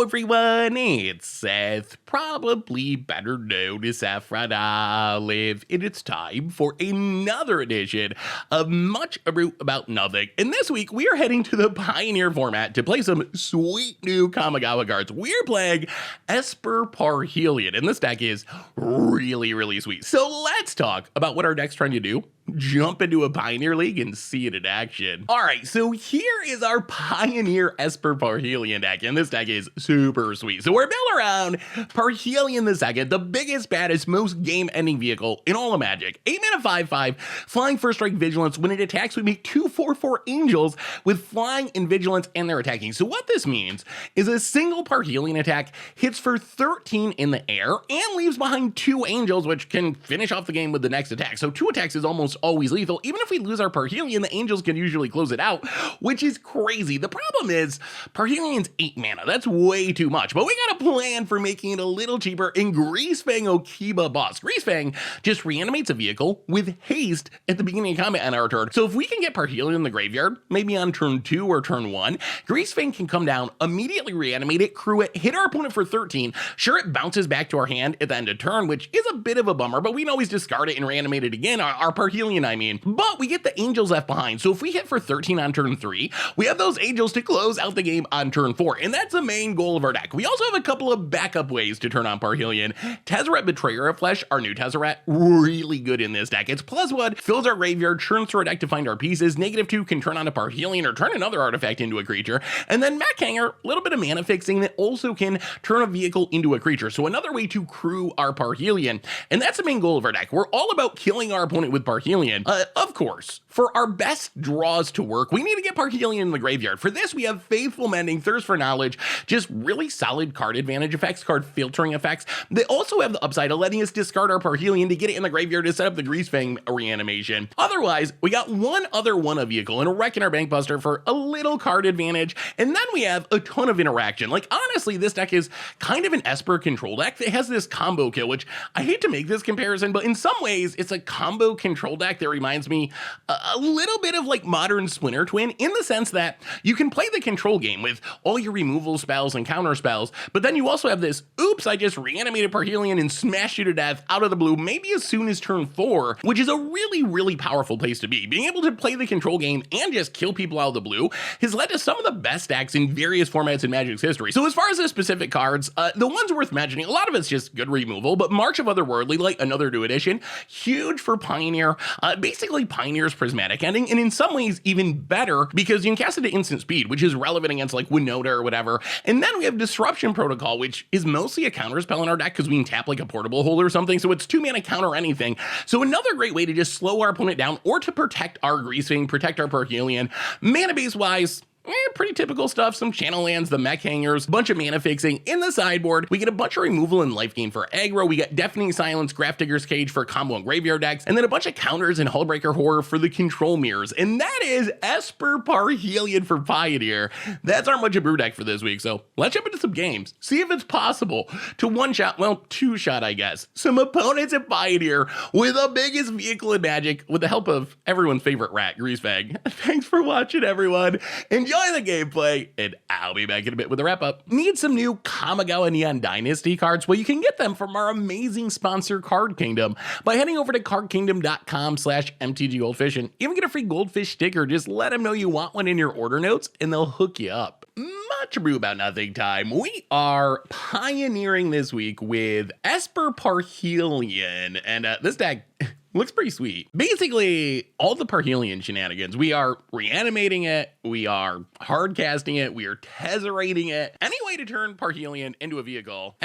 everyone, it's Seth, probably better known as Saffron Olive, and it's time for another edition of Much Ado About Nothing. And this week, we are heading to the Pioneer format to play some sweet new Kamigawa cards. We're playing Esper Parhelion, and this deck is really sweet. So let's talk about what our deck's trying to do. Jump into a Pioneer League and see it in action. All right, so here is our Pioneer Esper Parhelion deck, and this deck is super sweet. So we're built around Parhelion II, the biggest, baddest, most game-ending vehicle in all of Magic. 8 mana 5/5, flying first strike vigilance. When it attacks, we make 2/4/4 angels with flying and vigilance, and they're attacking. So what this means is a single Parhelion attack hits for 13 in the air and leaves behind 2 angels, which can finish off the game with the next attack. So 2 attacks is almost always lethal. Even if we lose our Parhelion, the angels can usually close it out, which is crazy. The problem is Parhelion's 8 mana. That's way too much, but we got a plan for making it a little cheaper in Greasefang Okiba Boss. Greasefang just reanimates a vehicle with haste at the beginning of combat on our turn. So if we can get Parhelion in the graveyard, maybe on turn 2 or turn 1, Greasefang can come down, immediately reanimate it, crew it, hit our opponent for 13. Sure, it bounces back to our hand at the end of turn, which is a bit of a bummer, but we can always discard it and reanimate it again. Our Parhelion, I mean. But we get the angels left behind. So if we hit for 13 on turn 3, we have those angels to close out the game on turn 4. And that's the main goal of our deck. We also have a couple of backup ways to turn on Parhelion. Tezzeret, Betrayer of Flesh, our new Tezzeret, really good in this deck. It's +1, fills our graveyard, churns through our deck to find our pieces. -2 can turn on a Parhelion or turn another artifact into a creature. And then Mech Hanger, a little bit of mana fixing that also can turn a vehicle into a creature. So another way to crew our Parhelion. And that's the main goal of our deck. We're all about killing our opponent with Parhelion. Of course, for our best draws to work, we need to get Parhelion in the graveyard. For this, we have Faithful Mending, Thirst for Knowledge, just really solid card advantage effects, card filtering effects. They also have the upside of letting us discard our Parhelion to get it in the graveyard to set up the Greasefang reanimation. Otherwise, we got one other one-of vehicle and a Wreck in our Bankbuster for a little card advantage, and then we have a ton of interaction. Like, honestly, this deck is kind of an Esper control deck that has this combo kill, which I hate to make this comparison, but in some ways, it's a combo control deck that reminds me a little bit of like modern Splinter Twin, in the sense that you can play the control game with all your removal spells and counter spells, but then you also have this, oops, I just reanimated Parhelion and smashed you to death out of the blue, maybe as soon as turn 4, which is a really powerful place to be. Being able to play the control game and just kill people out of the blue has led to some of the best decks in various formats in Magic's history. So as far as the specific cards, the ones worth mentioning, a lot of it's just good removal, but March of Otherworldly, like another new edition, huge for Pioneer. Basically Pioneer's Prismatic Ending, and in some ways even better because you can cast it at instant speed, which is relevant against like Winota or whatever. And then we have Disruption Protocol, which is mostly a counter spell in our deck because we can tap like a Portable Hole or something, so it's 2 mana counter anything. So another great way to just slow our opponent down or to protect our Greasefang, protect our Parhelion. Mana base wise, pretty typical stuff. Some channel lands, the Mech Hangers, bunch of mana fixing. In the sideboard, we get a bunch of removal and life gain for aggro. We get Deafening Silence, Grafdigger's Cage for combo and graveyard decks, and then a bunch of counters and Hullbreaker Horror for the control mirrors. And that is Esper Parhelion for Pioneer. That's our Much Ado deck for this week. So let's jump into some games. See if it's possible to one-shot, well, two-shot, I guess, some opponents at Pioneer with the biggest vehicle in Magic with the help of everyone's favorite rat, Greasefang. Thanks for watching, everyone. Enjoy the gameplay, and I'll be back in a bit with a wrap-up. Need some new Kamigawa Neon Dynasty cards? Well, you can get them from our amazing sponsor, Card Kingdom, by heading over to cardkingdom.com/mtggoldfish, and even get a free goldfish sticker. Just let them know you want one in your order notes, and they'll hook you up. Much Ado About Nothing time. We are pioneering this week with Esper Parhelion, and this deck looks pretty sweet. Basically, all the Parhelion shenanigans. We are reanimating it, we are hard casting it, we are tezzerating it. Any way to turn Parhelion into a vehicle,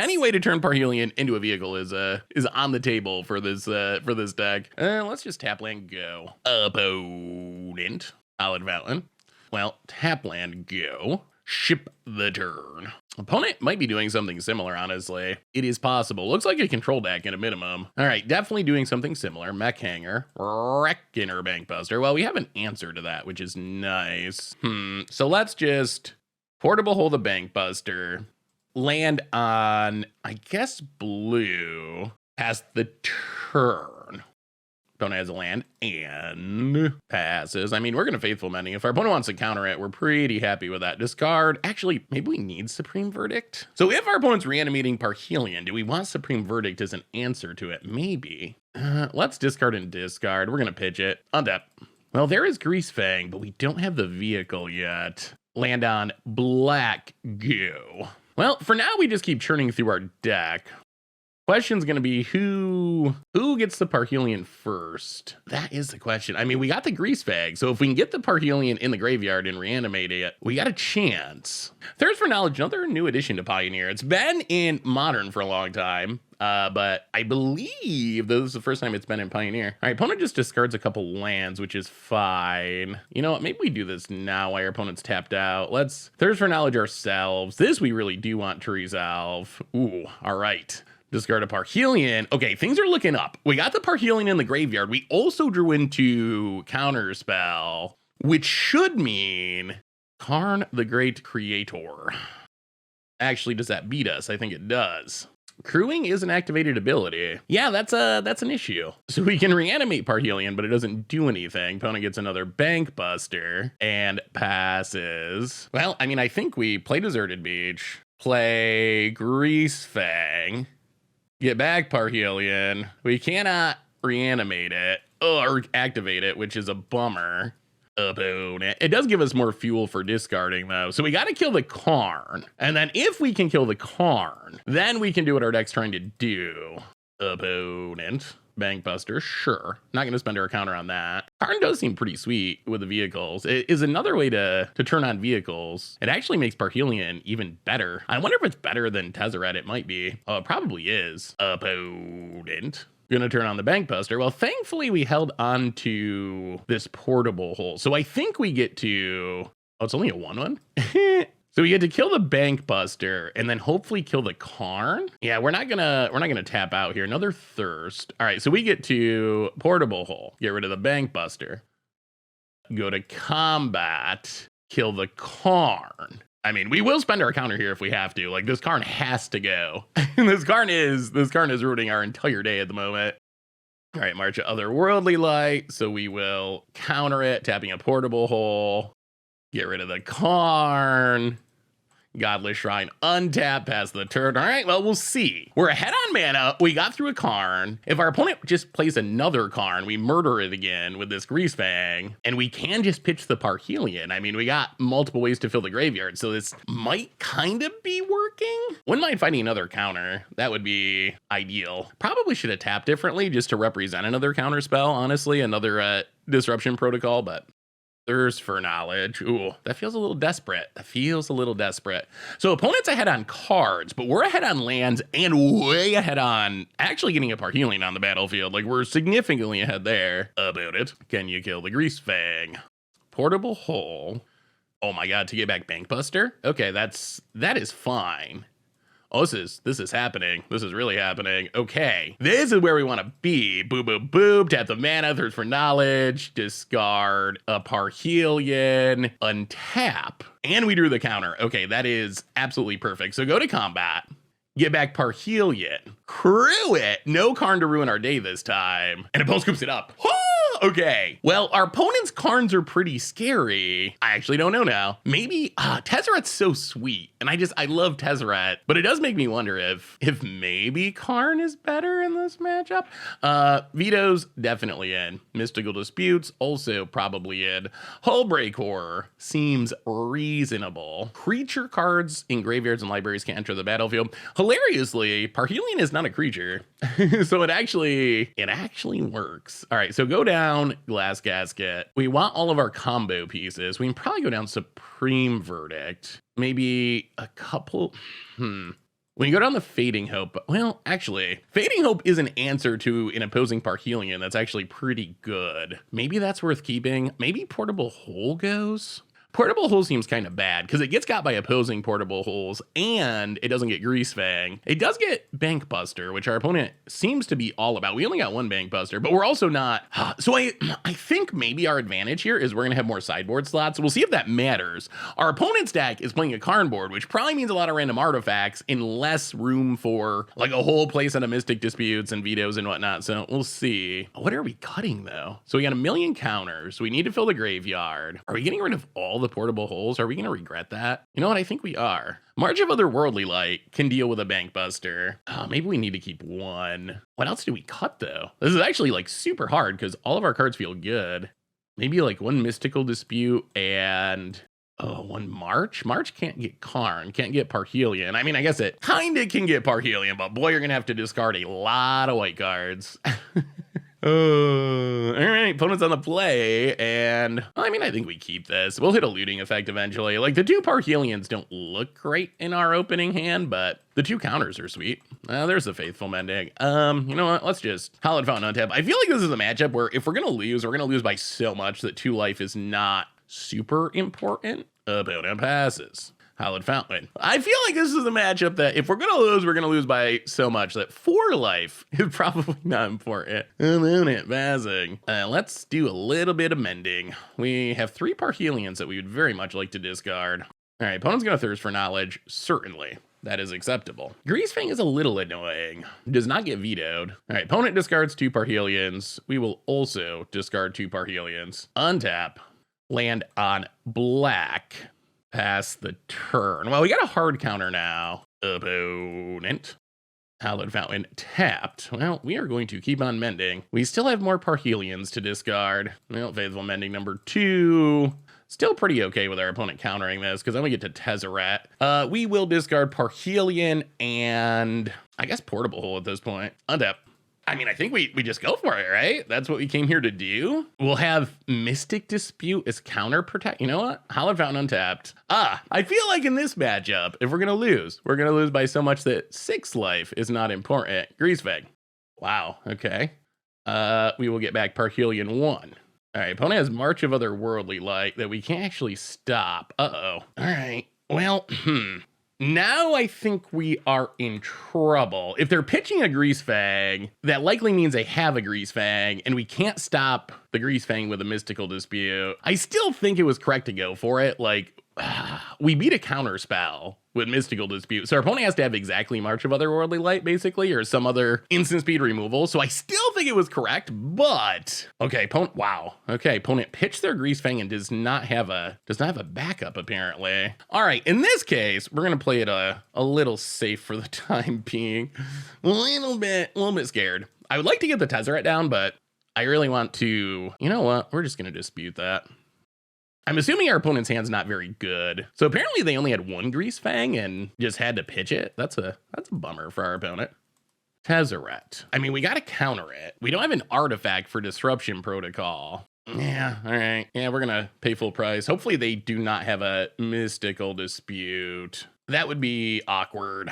is on the table for this deck. Let's just tap land, go. Opponent, Olive Mountain. Well, tap land, go. Ship the turn. Opponent might be doing something similar, honestly. It is possible. Looks like a control deck at a minimum. All right, definitely doing something similar. Mech Hanger, Wreck in our Bankbuster. Well, we have an answer to that, which is nice. So let's just Portable Hole the Bankbuster, land on, I guess, blue, past the turn. Opponent has a land and passes. I mean, we're going to Faithful Mending. If our opponent wants to counter it, we're pretty happy with that. Discard. Actually, maybe we need Supreme Verdict. So if our opponent's reanimating Parhelion, do we want Supreme Verdict as an answer to it? Maybe. Let's discard and discard. We're going to pitch it. Untap. Well, there is Greasefang, but we don't have the vehicle yet. Land on black goo. Well, for now, we just keep churning through our deck. Question's going to be who gets the Parhelion first? That is the question. I mean, we got the Greasefang, so if we can get the Parhelion in the graveyard and reanimate it, we got a chance. Thirst for Knowledge, another new addition to Pioneer. It's been in Modern for a long time, but I believe this is the first time it's been in Pioneer. All right, opponent just discards a couple lands, which is fine. You know what? Maybe we do this now while our opponent's tapped out. Let's Thirst for Knowledge ourselves. This we really do want to resolve. Ooh, all right. Discard a Parhelion. Okay, things are looking up. We got the Parhelion in the graveyard. We also drew into Counterspell, which should mean Karn the Great Creator. Actually, does that beat us? I think it does. Crewing is an activated ability. Yeah, that's an issue. So we can reanimate Parhelion, but it doesn't do anything. Opponent gets another Bank Buster and passes. Well, I mean, I think we play Deserted Beach, play Greasefang, get back Parhelion. We cannot reanimate it or activate it, which is a bummer. Opponent. It does give us more fuel for discarding, though. So we got to kill the Karn. And then if we can kill the Karn, then we can do what our deck's trying to do. Opponent. Bank Buster, sure. Not going to spend our counter on that. Karn does seem pretty sweet with the vehicles. It is another way to turn on vehicles. It actually makes Parhelion even better. I wonder if it's better than Tezzeret. It might be. Oh, it probably is. Opponent. Gonna turn on the Bank Buster. Well, thankfully we held on to this portable hole. So I think we get to... Oh, it's only a 1/1? So we get to kill the Bank Buster and then hopefully kill the Karn. Yeah, we're not gonna tap out here. Another Thirst. All right, so we get to portable hole. Get rid of the Bank Buster. Go to combat. Kill the Karn. I mean, we will spend our counter here if we have to. Like, this Karn has to go. this Karn is ruining our entire day at the moment. All right, March of Otherworldly Light. So we will counter it, tapping a portable hole. Get rid of the Karn. Godless Shrine, untap, pass the turn. All right, well, we'll see. We're ahead on mana. We got through a Karn. If our opponent just plays another Karn, we murder it again with this Greasefang, and we can just pitch the Parhelion. I mean, we got multiple ways to fill the graveyard, so this might kind of be working. Wouldn't mind finding another counter. That would be ideal. Probably should have tapped differently just to represent another counter spell, honestly, another Disruption Protocol, but... Thirst for Knowledge. Ooh, that feels a little desperate. So opponent's ahead on cards, but we're ahead on lands and way ahead on actually getting a Parhelion on the battlefield. Like, we're significantly ahead there. About it. Can you kill the Greasefang? Portable hole. Oh my god, to get back Bank Buster? Okay, that is fine. Oh, this is happening. This is really happening. Okay, this is where we want to be. Boop, boop, boop. Tap the mana, Thirst for Knowledge, discard a Parhelion, untap, and we drew the counter. Okay, that is absolutely perfect. So go to combat, get back Parhelion, crew it. No Karn to ruin our day this time. And opponent scoops it up. Okay, well, our opponent's Karns are pretty scary. I actually don't know now. Maybe, Tezzeret's so sweet, and I love Tezzeret, but it does make me wonder if maybe Karn is better in this matchup. Veto's definitely in. Mystical Disputes also probably in. Hullbreak Horror seems reasonable. Creature cards in graveyards and libraries can enter the battlefield. Hilariously, Parhelion is not a creature, so it actually works. All right, so go down Glass Gasket. We want all of our combo pieces. We can probably go down Supreme Verdict. Maybe a couple. When you go down the Fading Hope, well, actually, Fading Hope is an answer to an opposing Parhelion that's actually pretty good. Maybe that's worth keeping. Maybe Portable Hole goes. Portable Hole seems kind of bad because it gets got by opposing Portable Holes and it doesn't get Greasefang. It does get Bank Buster, which our opponent seems to be all about. We only got one Bank Buster, but we're also not. So I think maybe our advantage here is we're going to have more sideboard slots. We'll see if that matters. Our opponent's deck is playing a Karn board, which probably means a lot of random artifacts and less room for like a whole place on a Mystic Disputes and vetoes and whatnot. So we'll see. What are we cutting though? So we got a million counters. We need to fill the graveyard. Are we getting rid of all the Portable Holes? Are we going to regret that? You know what? I think we are. March of Otherworldly Light can deal with a Bank Buster. Maybe we need to keep one. What else do we cut though? This is actually like super hard because all of our cards feel good. Maybe like one Mystical Dispute and one March. March can't get Karn, can't get Parhelion. I mean, I guess it kind of can get Parhelion, but boy, you're going to have to discard a lot of white cards. All right, opponent's on the play, and I mean, I think we keep this. We'll hit a looting effect eventually. Like, the two Parhelions don't look great in our opening hand, but the two counters are sweet. There's the Faithful Mending. You know what? Let's just Hallowed Fountain untap. I feel like this is a matchup where if we're gonna lose, we're gonna lose by so much that 2 life is not super important. Opponent passes. Hallowed Fountain. I feel like this is a matchup that if we're gonna lose by so much that 4 life is probably not important. Opponent passing. Let's do a little bit of mending. We have 3 Parhelions that we would very much like to discard. All right, opponent's gonna thirst for knowledge. Certainly. That is acceptable. Greasefang is a little annoying. Does not get vetoed. All right, opponent discards 2 Parhelions. We will also discard 2 Parhelions. Untap. Land on black. Pass the turn. Well, we got a hard counter now. Opponent. Hallowed Fountain tapped. Well, we are going to keep on mending. We still have more Parhelions to discard. Well, Faithful Mending number 2. Still pretty okay with our opponent countering this because then we get to Tezzeret. We will discard Parhelion and I guess Portable Hole at this point. Untap. I mean, I think we just go for it, right? That's what we came here to do. We'll have Mystic Dispute as counter protect. You know what? Hallowed Fountain untapped. I feel like in this matchup, if we're going to lose, we're going to lose by so much that 6 life is not important. Greasefang. Wow. Okay. We will get back Parhelion 1. All right. Opponent has March of Otherworldly Light that we can't actually stop. Uh-oh. All right. Well, now I think we are in trouble. If they're pitching a Greasefang, that likely means they have a Greasefang, and we can't stop the Greasefang with a Mystical Dispute. I still think it was correct to go for it. Like, we beat a counter spell with Mystical Dispute, so our opponent has to have exactly March of Otherworldly Light, basically, or some other instant speed removal. So I still think it was correct, but okay, opponent. Wow. Okay, opponent pitched their Greasefang and does not have a backup apparently. All right, in this case, we're gonna play it a little safe for the time being. A little bit scared. I would like to get the Tezzeret down, but I really want to. You know what? We're just gonna dispute that. I'm assuming our opponent's hand's not very good. So apparently they only had 1 Greasefang and just had to pitch it. That's a bummer for our opponent. Tezzeret. I mean, we got to counter it. We don't have an artifact for Disruption Protocol. Yeah, all right. Yeah, we're going to pay full price. Hopefully they do not have a Mystical Dispute. That would be awkward.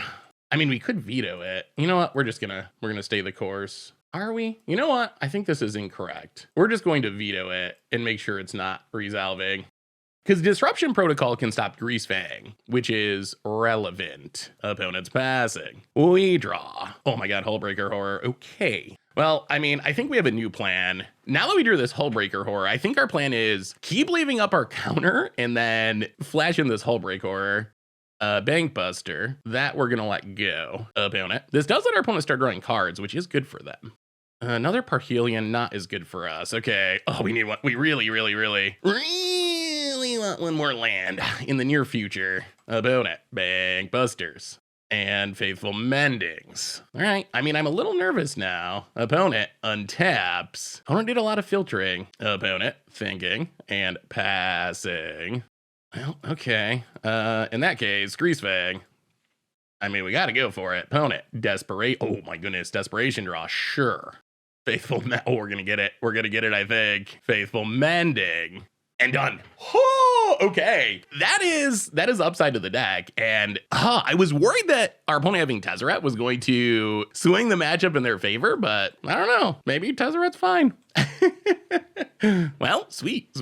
I mean, we could veto it. You know what? We're going to stay the course. Are we? You know what? I think this is incorrect. We're just going to veto it and make sure it's not resolving. Because Disruption Protocol can stop Greasefang, which is relevant. Opponent's passing. We draw. Oh my god, Hullbreaker Horror. Okay. Well, I mean, I think we have a new plan. Now that we drew this Hullbreaker Horror, I think our plan is keep leaving up our counter and then flash in this Hullbreaker Horror. Bank Buster. That we're going to let go. Opponent. This does let our opponent start drawing cards, which is good for them. Another Parhelion, not as good for us. Okay. Oh, we need one. We really want one more land in the near future. Opponent. Bank Busters. And Faithful Mendings. All right. I mean, I'm a little nervous now. Opponent untaps. Opponent did a lot of filtering. Opponent thinking and passing. Well, okay. In that case, Greasefang. I mean, we got to go for it. Opponent. Oh my goodness. Desperation draw. Sure. Faithful. Oh, we're going to get it. We're going to get it, I think. Faithful Mending. And done. Oh, okay. That is upside to the deck. And I was worried that our opponent having Tezzeret was going to swing the matchup in their favor, but I don't know. Maybe Tezzeret's fine. Well, sweet.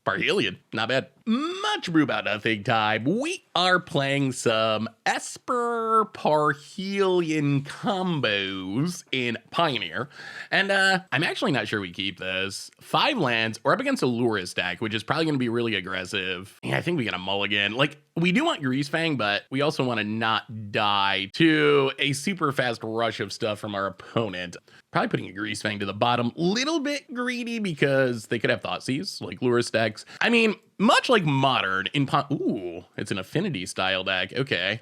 Parhelion. Not bad. much brew about nothing time. We are playing some Esper Parhelion combos in Pioneer. And I'm actually not sure we keep this. 5 lands, we're up against a Lurus deck, which is probably going to be really aggressive. Yeah, I think we got a mulligan. Like, we do want Greasefang, but we also want to not die to a super fast rush of stuff from our opponent. Probably putting a Greasefang to the bottom, little bit greedy because they could have Thoughtseize, like Lurus decks. I mean, much like Modern in ooh, it's an affinity style deck. Okay,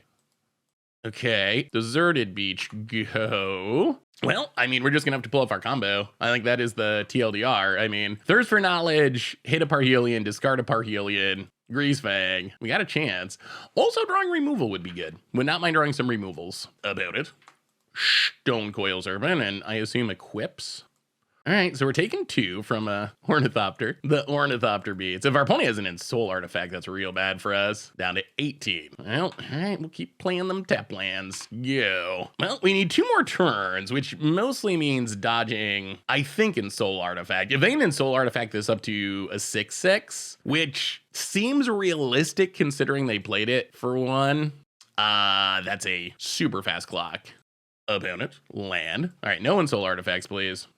Deserted Beach, go. Well, I mean, we're just gonna have to pull off our combo. I think that is the TLDR. I mean, Thirst for Knowledge, hit a Parhelion, discard a Parhelion, Greasefang. We got a chance. Also, drawing removal would be good. Would not mind drawing some removals about it. Stone Coils Urban, and I assume equips. All right, so we're taking 2 from a Ornithopter. The Ornithopter beats. If our opponent has an Ensoul artifact, that's real bad for us. Down to 18. Well, all right, we'll keep playing them tap lands. Go. Well, we need 2 more turns, which mostly means dodging, I think, Ensoul artifact. If they can Ensoul artifact this up to a 6/6, which seems realistic considering they played it for 1, that's a super fast clock. Opponent, land. All right, no Ensoul artifacts, please.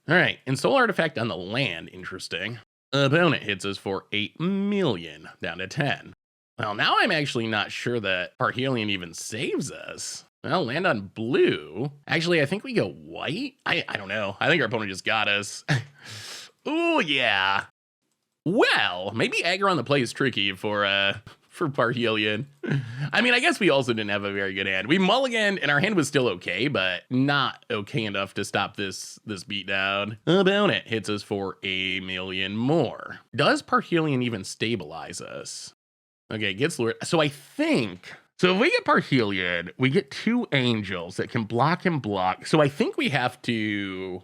All right, Ensoul artifact on the land, interesting. Opponent hits us for 8 million, down to 10. Well, now I'm actually not sure that Parhelion even saves us. Well, land on blue. Actually, I think we go white. I don't know. I think our opponent just got us. Oh yeah. Well, maybe aggro on the play is tricky for Parhelion. I mean, I guess we also didn't have a very good hand. We mulliganed and our hand was still okay, but not okay enough to stop this beatdown. Opponent hits us for 1 million more. Does Parhelion even stabilize us? Okay, gets lured. So I think, so if we get Parhelion, we get 2 angels that can block and block. So I think we have to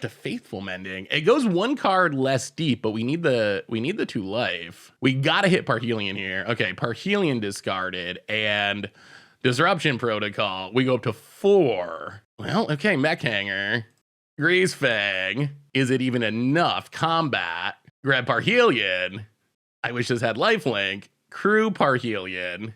Faithful Mending. It goes 1 card less deep, but we need the 2 life. We gotta hit Parhelion here. Okay, Parhelion discarded and Disruption Protocol. We go up to 4. Well, okay, Mech Hanger. Greasefang. Is it even enough? Combat. Grab Parhelion. I wish this had lifelink. Crew Parhelion.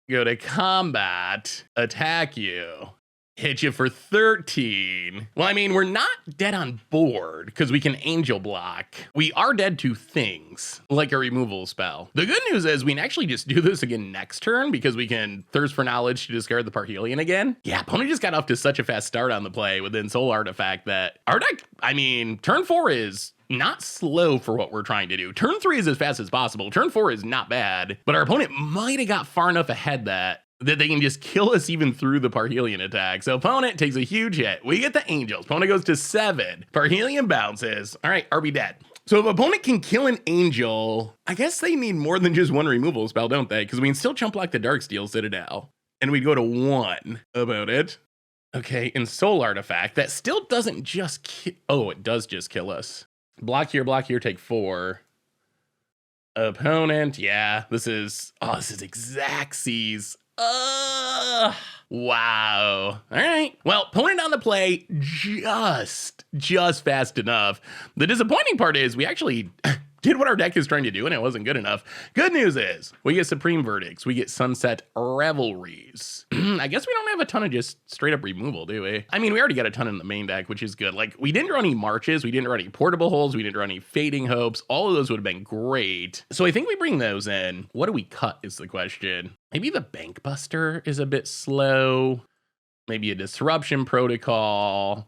Go to combat, attack you, hit you for 13. Well, I mean, we're not dead on board because we can angel block. We are dead to things, like a removal spell. The good news is we can actually just do this again next turn because we can Thirst for Knowledge to discard the Parhelion again. Yeah, opponent just got off to such a fast start on the play with Ensoul artifact that our deck, I mean, turn 4 is not slow for what we're trying to do. Turn 3 is as fast as possible. Turn 4 is not bad, but our opponent might have got far enough ahead that they can just kill us even through the Parhelion attack. So opponent takes a huge hit. We get the angels. Opponent goes to 7. Parhelion bounces. All right, RB dead. So if opponent can kill an angel, I guess they need more than just 1 removal spell, don't they? Because we can still jump block the Darksteel Citadel. And we go to 1 about it. Okay, Ensoul artifact. That still doesn't just oh, it does just kill us. Block here, take 4. Opponent, yeah, this is Xaxes. Wow. All right. Well, opponent on the play just fast enough. The disappointing part is we actually did what our deck is trying to do and it wasn't good enough. Good news is we get Supreme Verdicts. We get Sunset Revelries. I guess we don't have a ton of just straight up removal, do we? I mean, we already got a ton in the main deck, which is good. Like, we didn't draw any Marches. We didn't draw any Portable Holes. We didn't draw any Fading Hopes. All of those would have been great. So I think we bring those in. What do we cut is the question. Maybe the Bank Buster is a bit slow. Maybe a Disruption Protocol.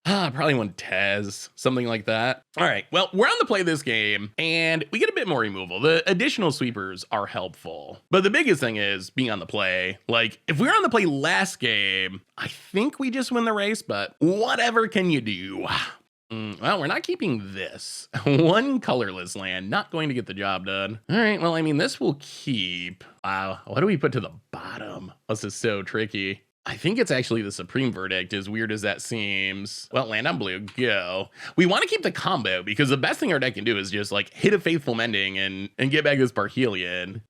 Probably one Tez, something like that. All right, well, we're on the play this game, and we get a bit more removal. The additional sweepers are helpful. But the biggest thing is being on the play. Like, if we were on the play last game, I think we just win the race, but whatever can you do? Well, we're not keeping this. 1 colorless land, not going to get the job done. All right, well, I mean, this will keep. Wow, what do we put to the bottom? This is so tricky. I think it's actually the Supreme Verdict, as weird as that seems. Well, land on blue, go. We want to keep the combo because the best thing our deck can do is just like hit a Faithful Mending and get back this Parhelion.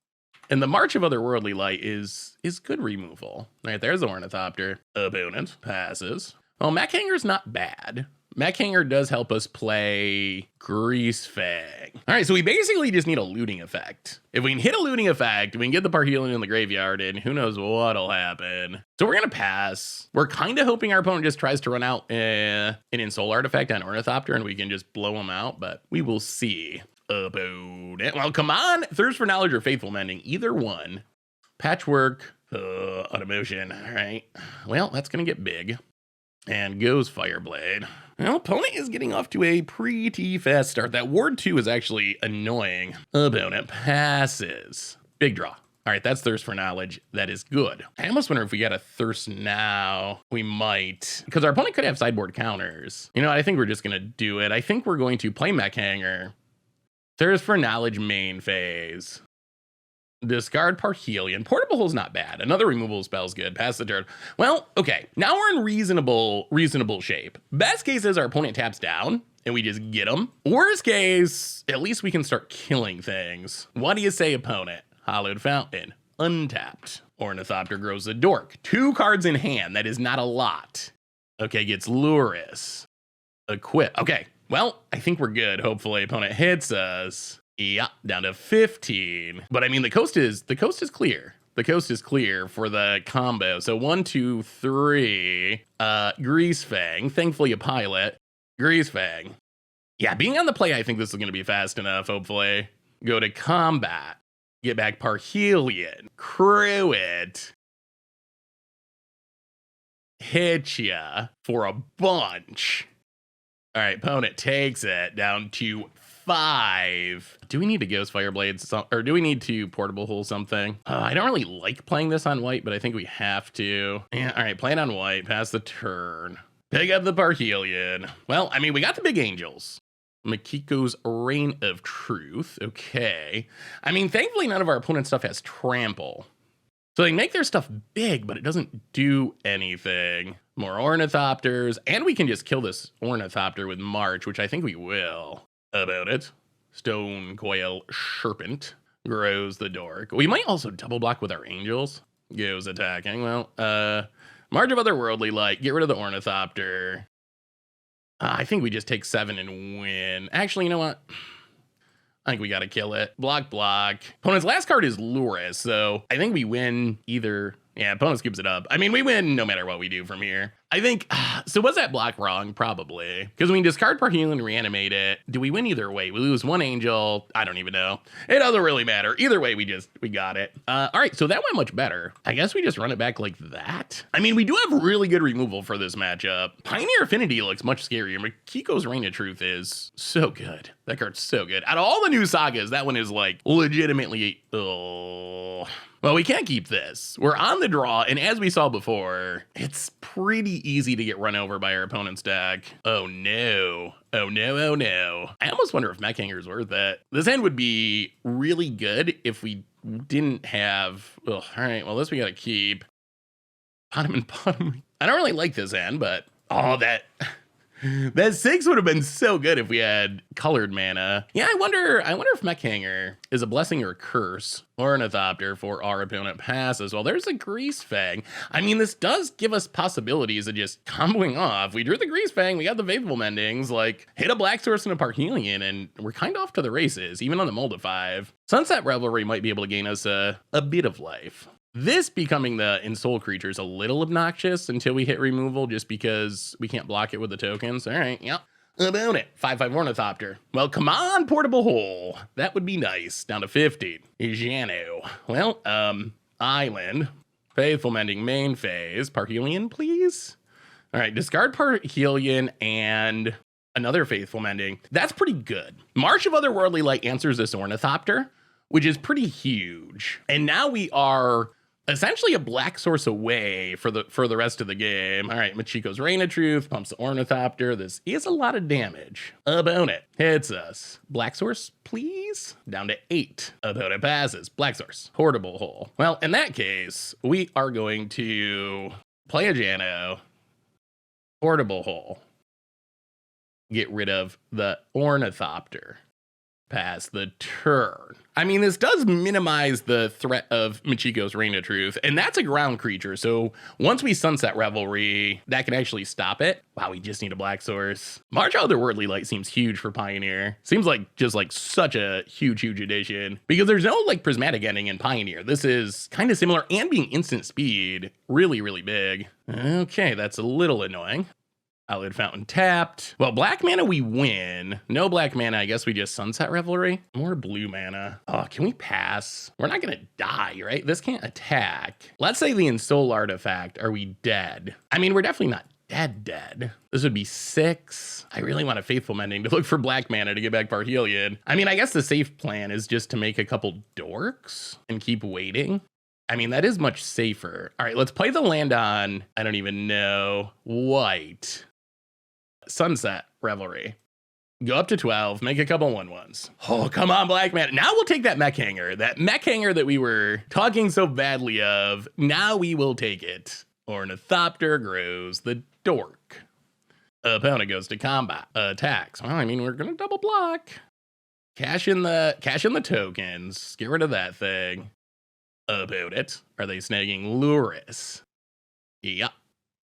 And the March of Otherworldly Light is good removal. All right, there's the Ornithopter. Opponent passes. Well, Mech Hanger's not bad. Mech Hanger does help us play Greasefang. All right, so we basically just need a looting effect. If we can hit a looting effect, we can get the Parhelion in the graveyard, and who knows what'll happen. So we're gonna pass. We're kind of hoping our opponent just tries to run out an Ensoul artifact on Ornithopter, and we can just blow him out, but we will see about it. Well, come on. Thirst for Knowledge or Faithful Mending, either one. Patchwork, Automotion. All right. Well, that's gonna get big. And goes Fireblade. Well, opponent is getting off to a pretty fast start. That Ward 2 is actually annoying. Opponent passes. Big draw. All right, that's Thirst for Knowledge. That is good. I almost wonder if we got a Thirst now. We might. Because our opponent could have sideboard counters. You know, I think we're just going to do it. I think we're going to play Mech Hanger. Thirst for Knowledge main phase. Discard Parhelion. Portable Hole's not bad. Another removal spell's good. Pass the turn. Well, okay. Now we're in reasonable shape. Best case is our opponent taps down and we just get them. Worst case, at least we can start killing things. What do you say, opponent? Hollowed Fountain. Untapped. Ornithopter grows the Dork. 2 cards in hand. That is not a lot. Okay, gets Luris. Equip. Okay. Well, I think we're good. Hopefully opponent hits us. Yeah, down to 15. But I mean, the coast is clear. The coast is clear for the combo. So 1, 2, 3. Greasefang. Thankfully a pilot. Greasefang. Yeah, being on the play, I think this is going to be fast enough, hopefully. Go to combat. Get back Parhelion. Crew it. Hit ya for a bunch. All right, opponent takes it down to 5. Do we need to Ghost Fireblade or do we need to Portable Hole something? I don't really like playing this on white, but I think we have to. Yeah, all right, play it on white, pass the turn. Pick up the Parhelion. Well, I mean, we got the big angels. Makiko's Reign of Truth. Okay. I mean, thankfully, none of our opponent's stuff has trample. So they make their stuff big, but it doesn't do anything. More Ornithopters, and we can just kill this Ornithopter with March, which I think we will. About it. Stone Coil Serpent grows the Dork. We might also double block with our angels. Goes attacking. Well, March of Otherworldly Light. Get rid of the Ornithopter. I think we just take 7 and win. Actually, you know what? I think we got to kill it. Block, block. Opponent's last card is Luris, so I think we win either. Yeah, opponent skips it up. I mean, we win no matter what we do from here. I think, so was that block wrong? Probably. Because when we discard Parhelion and reanimate it, do we win either way? We lose 1 angel. I don't even know. It doesn't really matter. Either way, we got it. All right, so that went much better. I guess we just run it back like that. I mean, we do have really good removal for this matchup. Pioneer Affinity looks much scarier. Makiko's Reign of Truth is so good. That card's so good. Out of all the new sagas, that one is like legitimately, well, we can't keep this. We're on the draw, and as we saw before, it's pretty easy to get run over by our opponent's deck. Oh no. Oh no, oh no. I almost wonder if Mech Hanger is worth it. This hand would be really good if we didn't have, all right, well, this we gotta keep. Bottom and bottom. I don't really like this hand, but, that 6 would have been so good if we had colored mana. Yeah, I wonder if Mech Hanger is a blessing or a curse. Ornithopter for our opponent passes. Well, there's a Greasefang. I mean, this does give us possibilities of just comboing off. We drew the Greasefang, we got the Faithful Mendings, like, hit a Black Source and a Parhelion, and we're kind of off to the races, even on the Mold of 5. Sunset Revelry might be able to gain us a bit of life. This becoming the Ensoul creature is a little obnoxious until we hit removal, just because we can't block it with the tokens. All right, yep. About it. 5/5 Ornithopter. Well, come on, Portable Hole. That would be nice. Down to 50. Jano. Well, Island. Faithful Mending main phase. Parhelion, please. All right, discard Parhelion and another Faithful Mending. That's pretty good. March of Otherworldly Light answers this Ornithopter, which is pretty huge. And now we are essentially a black source away for the rest of the game. All right, Machiko's Reign of Truth pumps the Ornithopter. This is a lot of damage. Opponent hits us. Black source, please. Down to 8. Opponent passes. Black source. Portable Hole. Well, in that case, we are going to play a Jano. Portable Hole. Get rid of the Ornithopter. pass the turn. I mean, this does minimize the threat of Michiko's Reign of Truth, and that's a ground creature, so once we Sunset Revelry, that can actually stop it. Wow, we just need a black source. March Otherworldly Light seems huge for Pioneer. Seems like just like such a huge addition, because there's no like prismatic ending in Pioneer. This is kind of similar, and being instant speed, really big. Okay, that's a little annoying. Outlet Fountain tapped. Well, black mana, we win. No black mana, I guess we just Sunset Revelry. More blue mana. Oh, can we pass? We're not gonna die, right? This can't attack. Let's say the Install Artifact. Are we dead? I mean, we're definitely not dead. This would be 6. I really want a Faithful Mending to look for black mana to get back Parhelion. I mean, I guess the safe plan is just to make a couple dorks and keep waiting. I mean, that is much safer. All right, let's play the land on, I don't even know, white. Sunset Revelry. Go up to 12, make a couple 1/1s. Oh, come on, black mana. Now we'll take that mech hanger. That mech hanger that we were talking so badly of. Now we will take it. Ornithopter grows the dork. Opponent goes to combat. Attacks. Well, I mean, we're gonna double block. Cash in the tokens. Get rid of that thing. Opponent. Are they snagging Luris? Yep.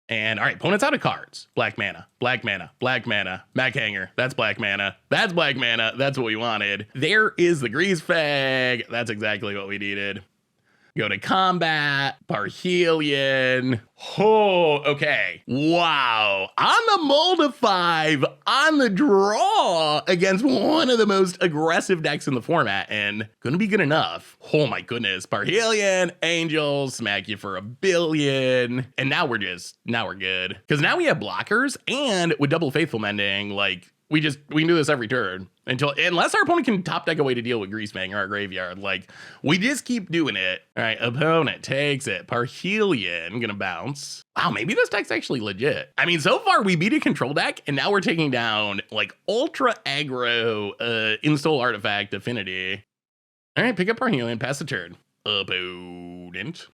And all right, opponent's out of cards. Black mana, black mana, black mana, mech hanger. That's black mana. That's black mana. That's what we wanted. There is the Greasefang. That's exactly what we needed. Go to combat, Parhelion. Oh, okay. Wow. On the mull to 5, on the draw against one of the most aggressive decks in the format, and gonna be good enough. Oh my goodness. Parhelion, Angels, smack you for $1 billion. And now we're good. Because now we have blockers, and with double Faithful Mending, like, we can do this every turn unless our opponent can top deck a way to deal with Greasefang or our graveyard. Like, we just keep doing it. All right, opponent takes it. Parhelion gonna bounce. Wow, maybe this deck's actually legit. I mean, so far we beat a control deck, and now we're taking down like ultra aggro Install Artifact Affinity. All right, pick up Parhelion, pass the turn. Opponent.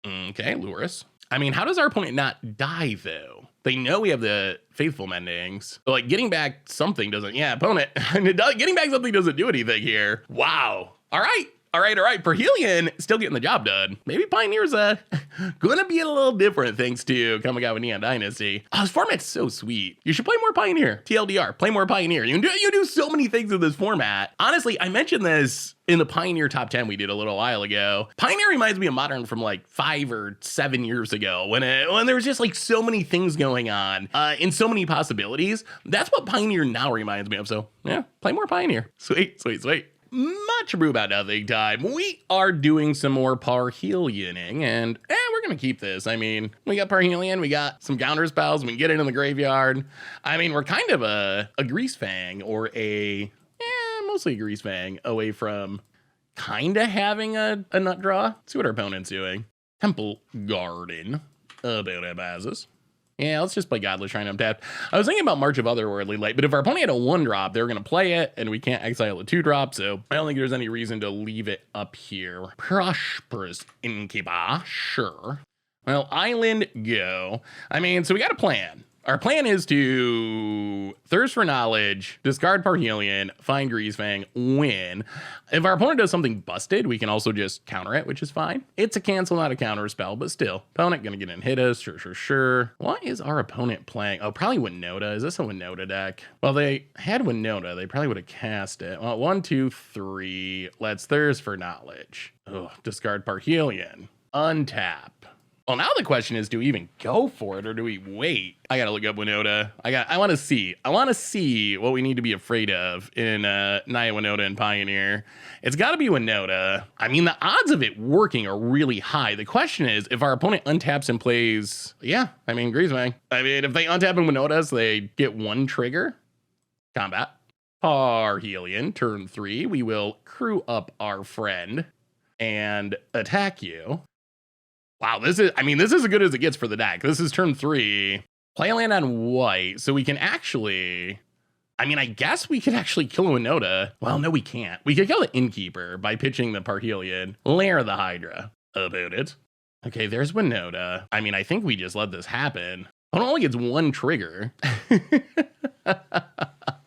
Okay, Luris. I mean, how does our opponent not die though? They know we have the Faithful Mendings. So like getting back something doesn't, opponent, getting back something doesn't do anything here. Wow. All right. Parhelion still getting the job done. Maybe Pioneer's gonna be a little different thanks to coming out with Neon Dynasty. Oh, this format's so sweet. You should play more Pioneer. TLDR, play more Pioneer. You do so many things in this format. Honestly, I mentioned this in the Pioneer top 10 we did a little while ago. Pioneer reminds me of Modern from like 5 or 7 years ago when there was just like so many things going on and so many possibilities. That's what Pioneer now reminds me of. So yeah, play more Pioneer. Sweet. Much brew about nothing time. We are doing some more Parhelioning, and we're gonna keep this. I mean, we got Parhelion, we got some counter spells, we can get it in the graveyard. I mean, we're kind of a Greasefang or mostly a Greasefang away from kind of having a nut draw. Let's see what our opponent's doing. Temple Garden. About passes. Yeah, let's just play Godless Shrine Untapped. I was thinking about March of Otherworldly Light, but if our opponent had a 1-drop, they were going to play it, and we can't exile a 2-drop, so I don't think there's any reason to leave it up here. Prosperous Okiba, sure. Well, Island, go. I mean, so we got a plan. Our plan is to Thirst for Knowledge, discard Parhelion, find Greasefang, win. If our opponent does something busted, we can also just counter it, which is fine. It's a cancel, not a counter spell, but still. Opponent gonna get in and hit us, sure. What is our opponent playing? Oh, probably Winota. Is this a Winota deck? Well, they had Winota. They probably would have cast it. Well, 1, 2, 3. Let's Thirst for Knowledge. Oh, discard Parhelion. Untap. Well, now the question is, do we even go for it or do we wait? I gotta look up Winota. I want to see what we need to be afraid of in Naya Winota and Pioneer. It's got to be Winota. I mean, the odds of it working are really high. The question is, if our opponent untaps and plays, Greasefang. I mean, if they untap and Winota, so they get 1 trigger. Combat. Parhelion, turn 3. We will crew up our friend and attack you. Wow, this is as good as it gets for the deck. This is turn 3. Play a land on white, so we can actually... I guess we could actually kill Winota. Well, no, we can't. We could kill the Innkeeper by pitching the Parhelion. Lair the Hydra. About it. Okay, there's Winota. I think we just let this happen. It only gets 1 trigger.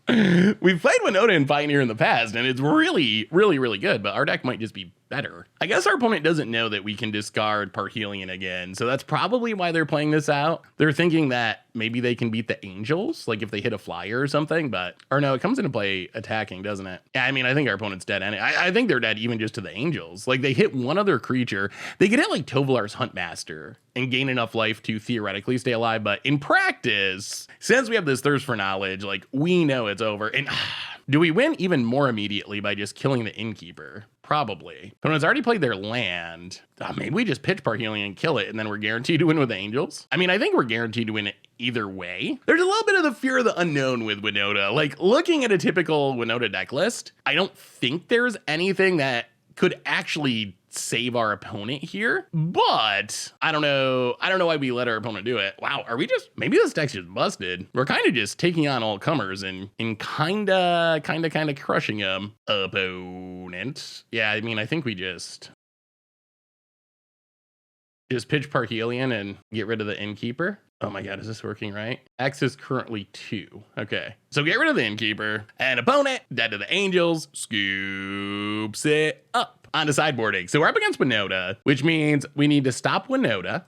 We've played Winota and Pioneer in the past, and it's really, really, really good, but our deck might just be better. I guess our opponent doesn't know that we can discard Parhelion again, so that's probably why they're playing this out. They're thinking that maybe they can beat the Angels, like if they hit a flyer or something, or no, it comes into play attacking, doesn't it? Yeah, I mean, I think our opponent's dead. I think they're dead even just to the Angels. Like, they hit one other creature. They could hit, like, Tovolar's Huntmaster and gain enough life to theoretically stay alive, but in practice, since we have this thirst for knowledge, like, we know it's over. And do we win even more immediately by just killing the Innkeeper? Probably. But when it's already played their land, maybe we just pitch Parhelion and kill it, and then we're guaranteed to win with the Angels. I mean, I think we're guaranteed to win either way. There's a little bit of the fear of the unknown with Winota. Like, looking at a typical Winota deck list, I don't think there's anything that could actually save our opponent here, but I don't know why we let our opponent do it. Wow, maybe this deck's just busted. We're kind of just taking on all comers and kind of crushing them. Opponent. Yeah, I mean, I think we just pitch Parhelion and get rid of the Innkeeper. Oh my god, is this working right? X is currently 2. Okay. So get rid of the Innkeeper, and opponent, dead to the Angels, scoops it up onto sideboarding. So we're up against Winota, which means we need to stop Winota.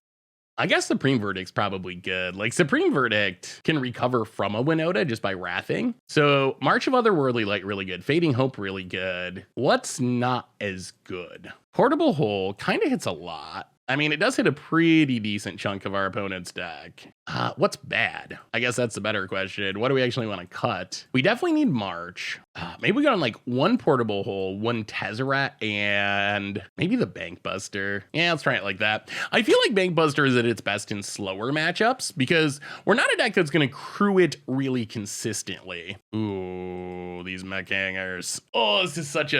I guess Supreme Verdict's probably good. Like, Supreme Verdict can recover from a Winota just by wrathing. So March of Otherworldly Light, really good. Fading Hope, really good. What's not as good? Portable Hole kind of hits a lot. I mean, it does hit a pretty decent chunk of our opponent's deck. What's bad? I guess that's the better question. What do we actually want to cut? We definitely need March. Maybe we got on like one Portable Hole, one Tezzeret, and maybe the Bank Buster. Yeah, let's try it like that. I feel like Bank Buster is at its best in slower matchups because we're not a deck that's going to crew it really consistently. Ooh, these mech hangers. Oh, this is such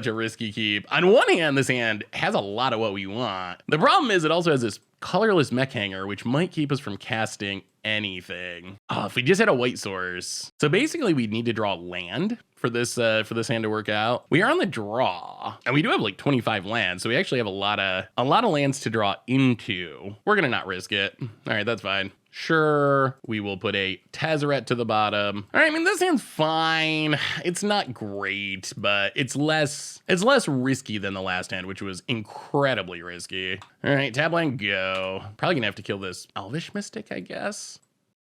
a risky keep. On one hand, this hand has a lot of what we want. The problem is it also has this colorless mech hanger, which might keep us from casting anything. Oh, if we just had a white source. So basically we need to draw land for this hand to work out. We are on the draw, and we do have like 25 lands, so we actually have a lot of lands to draw into. We're gonna not risk it. All right, that's fine. Sure, we will put a Tezzeret to the bottom. All right, I mean, this hand's fine. It's not great, but it's less risky than the last hand, which was incredibly risky. All right, tab land, go. Probably gonna have to kill this Elvish Mystic, I guess.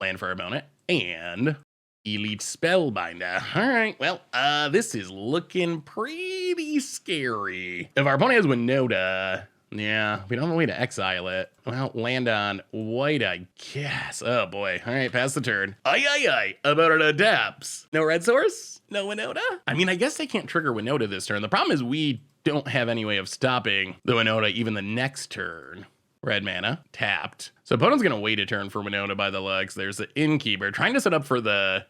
Land for our opponent. And Elite Spellbinder. All right, well, this is looking pretty scary. If our opponent has Winota, yeah, we don't have a way to exile it. Well, land on white, I guess. Oh boy. All right, pass the turn. Aye. About it adapts. No red source? No Winota? I mean, I guess they can't trigger Winota this turn. The problem is we don't have any way of stopping the Winota even the next turn. Red mana, tapped. So opponent's gonna wait a turn for Winota by the looks. There's the Innkeeper trying to set up for the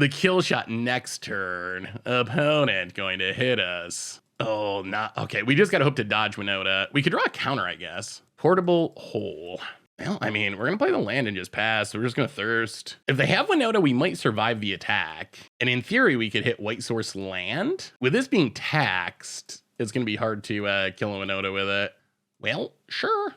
kill shot next turn. Opponent going to hit us. Oh, not okay. We just gotta hope to dodge Winota. We could draw a counter, I guess. Portable Hole. Well, I mean, we're gonna play the land and just pass. So we're just gonna thirst. If they have Winota, we might survive the attack. And in theory, we could hit white source land. With this being taxed, it's gonna be hard to kill a Winota with it. Well, sure.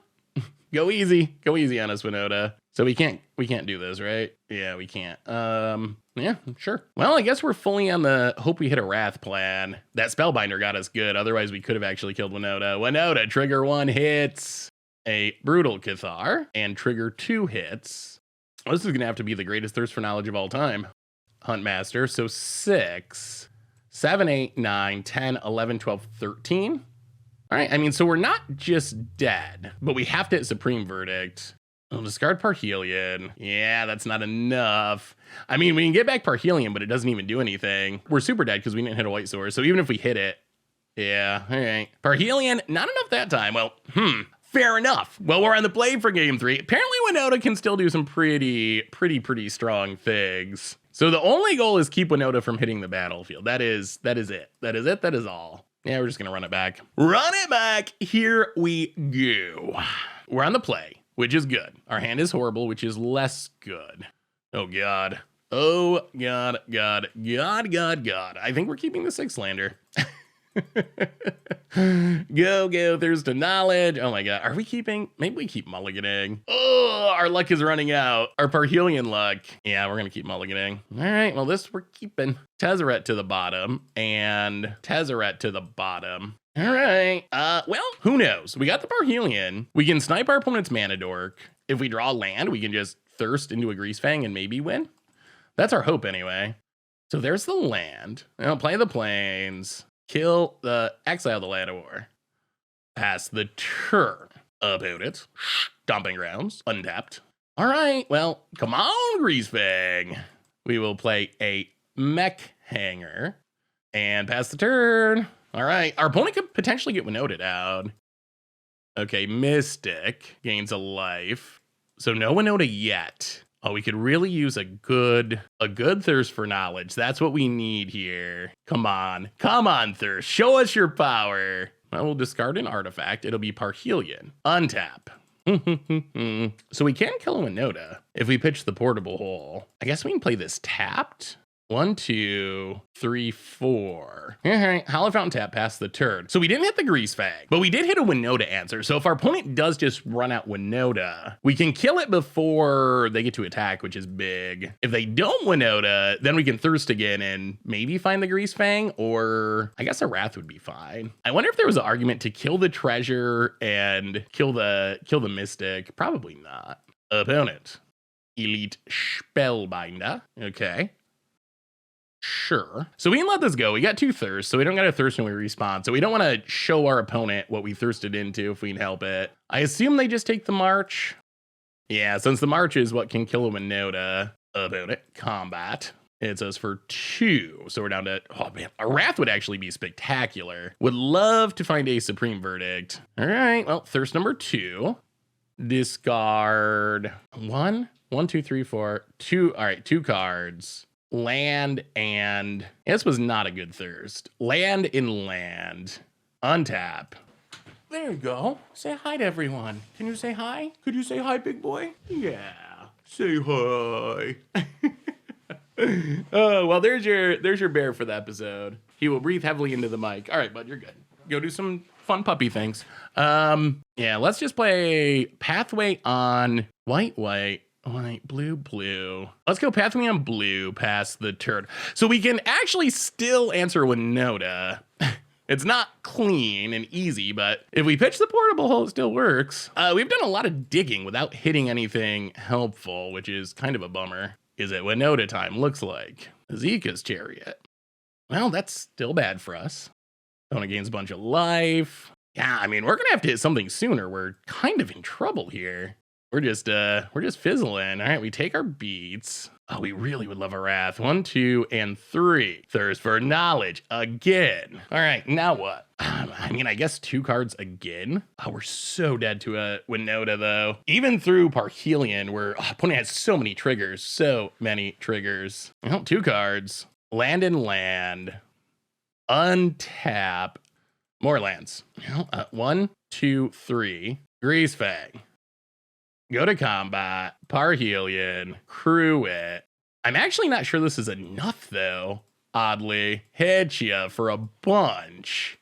Go easy on us, Winota. So we can't do this, right? Yeah, we can't. Yeah, sure. Well, I guess we're fully on the hope we hit a Wrath plan. That Spellbinder got us good. Otherwise, we could have actually killed Winota. Winota, trigger 1 hits a Brutal Cathar and trigger 2 hits. Well, this is going to have to be the greatest thirst for knowledge of all time. Huntmaster, so 6, 7, 8, 9, 10, 11, 12, 13. All right, I mean, so we're not just dead, but we have to hit Supreme Verdict. I'll discard Parhelion. Yeah, that's not enough. I mean, we can get back Parhelion, but it doesn't even do anything. We're super dead because we didn't hit a white source. So even if we hit it, yeah, all right. Parhelion, not enough that time. Well, fair enough. Well, we're on the play for game 3. Apparently, Winota can still do some pretty strong things. So the only goal is keep Winota from hitting the battlefield. That is it. That is all. Yeah, we're just gonna run it back. Run it back. Here we go. We're on the play, which is good. Our hand is horrible, which is less good. Oh, God. Oh, God. I think we're keeping the 6-lander. Go, thirst of knowledge. Oh my god. Are we keeping? Maybe we keep mulliganing. Oh, our luck is running out. Our Parhelion luck. Yeah, we're going to keep mulliganing. All right, well, this we're keeping. Tezzeret to the bottom and Tezzeret to the bottom. All right. Well, who knows? We got the Parhelion. We can snipe our opponent's mana dork. If we draw land, we can just thirst into a Greasefang and maybe win. That's our hope anyway. So there's the land. I'll play the plains. Kill the exile the land of war. Pass the turn. About it. Stomping grounds. Untapped. All right. Well, come on, Greasefang. We will play a mech hanger and pass the turn. All right. Our opponent could potentially get Winota down. Okay, Mystic gains a life. So no Winota yet. Oh, we could really use a good thirst for knowledge. That's what we need here. Come on, thirst. Show us your power. Well, we'll discard an artifact. It'll be Parhelion. Untap. So we can kill a Winota if we pitch the portable hole. I guess we can play this tapped. 1, 2, 3, 4. All right, Hollow Fountain tap past the turn. So we didn't hit the Greasefang, but we did hit a Winota answer. So if our opponent does just run out Winota, we can kill it before they get to attack, which is big. If they don't Winota, then we can thirst again and maybe find the Greasefang, or I guess a Wrath would be fine. I wonder if there was an argument to kill the treasure and kill the Mystic. Probably not. Opponent. Elite Spellbinder. Okay. Sure. So we can let this go. We got 2 thirsts, so we don't got to thirst when we respawn. So we don't want to show our opponent what we thirsted into if we can help it. I assume they just take the march. Yeah, since the march is what can kill a Winota. About it. Combat. It says for 2. So we're down to, oh man, a Wrath would actually be spectacular. Would love to find a Supreme Verdict. All right, well, thirst number 2. Discard 1, 2, 3, 4, 2. All right, 2 cards. Land and this was not a good thirst. Land in land. Untap. There you go. Say hi to everyone. Can you say hi? Could you say hi, big boy? Yeah. Say hi. Oh, well, there's your bear for the episode. He will breathe heavily into the mic. All right, bud, you're good. Go do some fun puppy things. Yeah, let's just play Pathway on white. Blue. Let's go Pathway on blue past the turn. So we can actually still answer Winota. It's not clean and easy, but if we pitch the portable hole, it still works. We've done a lot of digging without hitting anything helpful, which is kind of a bummer. Is it Winota time? Looks like. Zika's Chariot. Well, that's still bad for us. Opponent gains a bunch of life. Yeah, I mean, we're gonna have to hit something sooner. We're kind of in trouble here. We're just fizzling. All right, we take our beats. Oh, we really would love a Wrath. 1, 2, and 3. Thirst for knowledge again. All right, now what? I mean, I guess 2 cards again. Oh, we're so dead to a Winota though. Even through Parhelion, where opponent has so many triggers. Well, 2 cards. Land and land. Untap. More lands. 1, 2, 3. Greasefang. Go to combat, Parhelion, crew it. I'm actually not sure this is enough though. Oddly, hit ya for a bunch.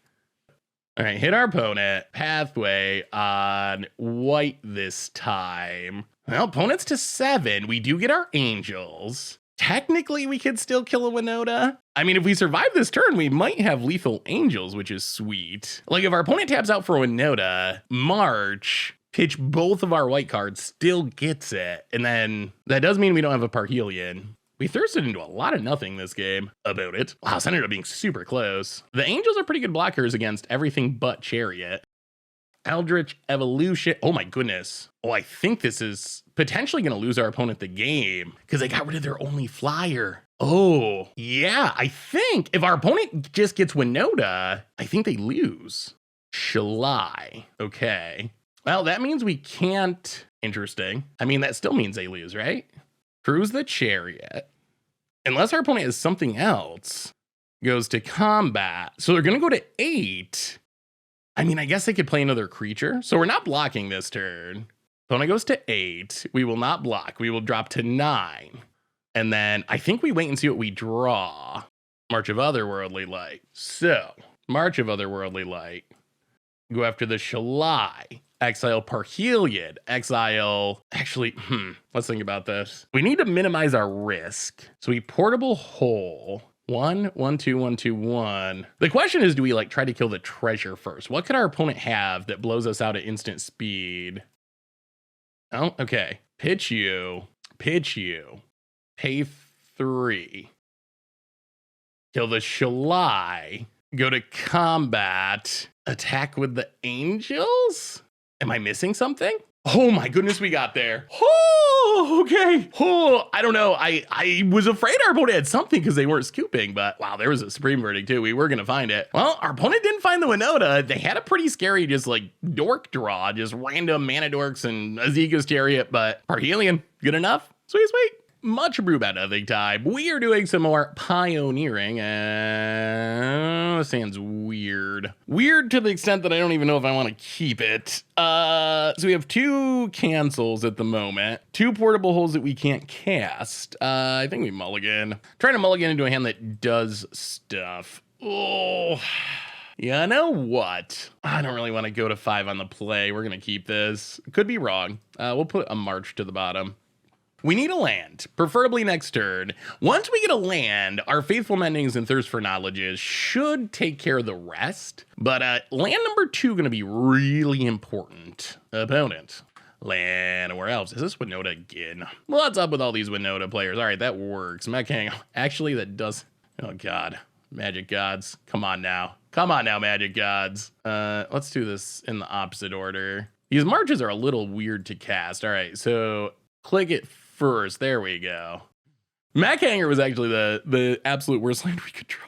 All right, hit our opponent, Pathway on white this time. Well, opponent's to 7. We do get our angels. Technically, we could still kill a Winota. I mean, if we survive this turn, we might have lethal angels, which is sweet. Like if our opponent taps out for a Winota, March, pitch both of our white cards, still gets it. And then that does mean we don't have a Parhelion. We thirsted into a lot of nothing this game about it. Wow, this ended up being super close. The angels are pretty good blockers against everything but Chariot. Eldritch Evolution. Oh my goodness. Oh, I think this is potentially going to lose our opponent the game because they got rid of their only flyer. Oh, yeah. I think if our opponent just gets Winota, I think they lose. Shalai. Okay. Well, that means we can't. Interesting. I mean, that still means they lose, right? Cruise the Chariot. Unless our opponent has something else, goes to combat. So they're going to go to 8. I mean, I guess they could play another creature. So we're not blocking this turn. Opponent goes to 8. We will not block. We will drop to 9. And then I think we wait and see what we draw. March of Otherworldly Light. So March of Otherworldly Light. Go after the Shalai. Exile Parhelion. Exile. Actually, let's think about this. We need to minimize our risk. So we portable hole. 1, 1, 2, 1, 2, 1. The question is, do we like try to kill the treasure first? What could our opponent have that blows us out at instant speed? Oh, okay. Pitch you. Pitch you. Pay 3. Kill the Shalai. Go to combat. Attack with the angels? Am I missing something? Oh my goodness, we got there. Oh, okay. Oh, I don't know. I was afraid our opponent had something because they weren't scooping, but wow, there was a Supreme Verdict too. We were going to find it. Well, our opponent didn't find the Winota. They had a pretty scary just like dork draw, just random mana dorks and Azeka's Chariot, but Parhelion, good enough? Sweet, sweet. Much brew about nothing time. We are doing some more pioneering, and this sounds weird. Weird to the extent that I don't even know if I want to keep it. So we have 2 cancels at the moment, 2 portable holes that we can't cast. I think we mulligan. Trying to mulligan into a hand that does stuff. Oh, yeah, you know what? I don't really want to go to 5 on the play. We're gonna keep this. Could be wrong. We'll put a March to the bottom. We need a land, preferably next turn. Once we get a land, our Faithful Mendings and Thirst for Knowledges should take care of the rest. But land number 2 gonna be really important. Opponent. Land, where else? Is this Winota again? What's up with all these Winota players? All right, that works. Mechang, actually that does, oh God. Magic Gods, come on now. Come on now, Magic Gods. Let's do this in the opposite order. These marches are a little weird to cast. All right, so click it first. There we go. Mac Hanger was actually the absolute worst land we could draw.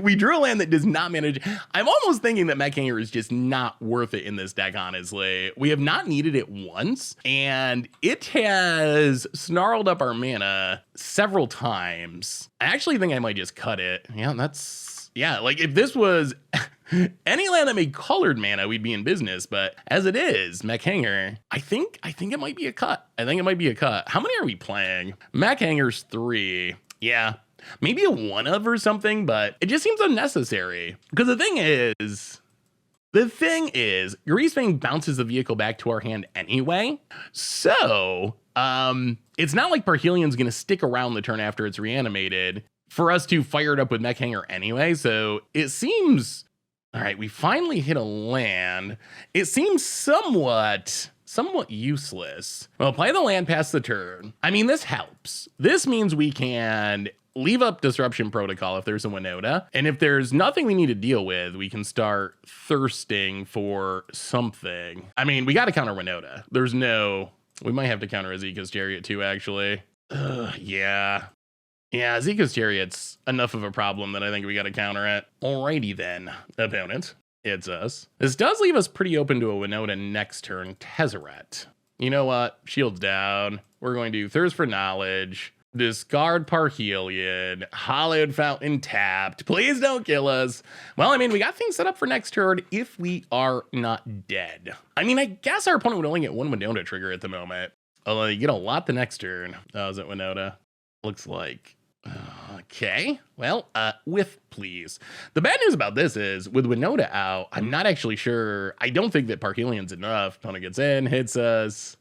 We drew a land that does not manage. I'm almost thinking that Mac Hanger is just not worth it in this deck, honestly. We have not needed it once, and it has snarled up our mana several times. I actually think I might just cut it. Yeah, like if this was any land that made colored mana, we'd be in business. But as it is, Mech Hanger, I think it might be a cut. I think it might be a cut. How many are we playing? Mech Hanger's 3. Yeah, maybe a 1 of or something, but it just seems unnecessary. Because the thing is, Greasefang bounces the vehicle back to our hand anyway. So, it's not like Parhelion's gonna stick around the turn after it's reanimated for us to fire it up with Mech Hanger anyway. So it seems, all right, we finally hit a land. It seems somewhat useless. Well, play the land past the turn. I mean, this helps. This means we can leave up Disruption Protocol if there's a Winota. And if there's nothing we need to deal with, we can start thirsting for something. I mean, we got to counter Winota. We might have to counter Azeka's Chariot too, actually. Yeah. Yeah, Azeka's Chariot's enough of a problem that I think we got to counter it. Alrighty then, opponent. It's us. This does leave us pretty open to a Winota next turn, Tezzeret. You know what? Shields down. We're going to Thirst for Knowledge, discard Parhelion, Hallowed Fountain tapped. Please don't kill us. Well, I mean, we got things set up for next turn if we are not dead. I mean, I guess our opponent would only get 1 Winota trigger at the moment. Although you get a lot the next turn. Oh, is it Winota? Looks like. Okay, well, whiff, please. The bad news about this is, with Winota out, I'm not actually sure. I don't think that Parhelion's enough. Opponent gets in, hits us.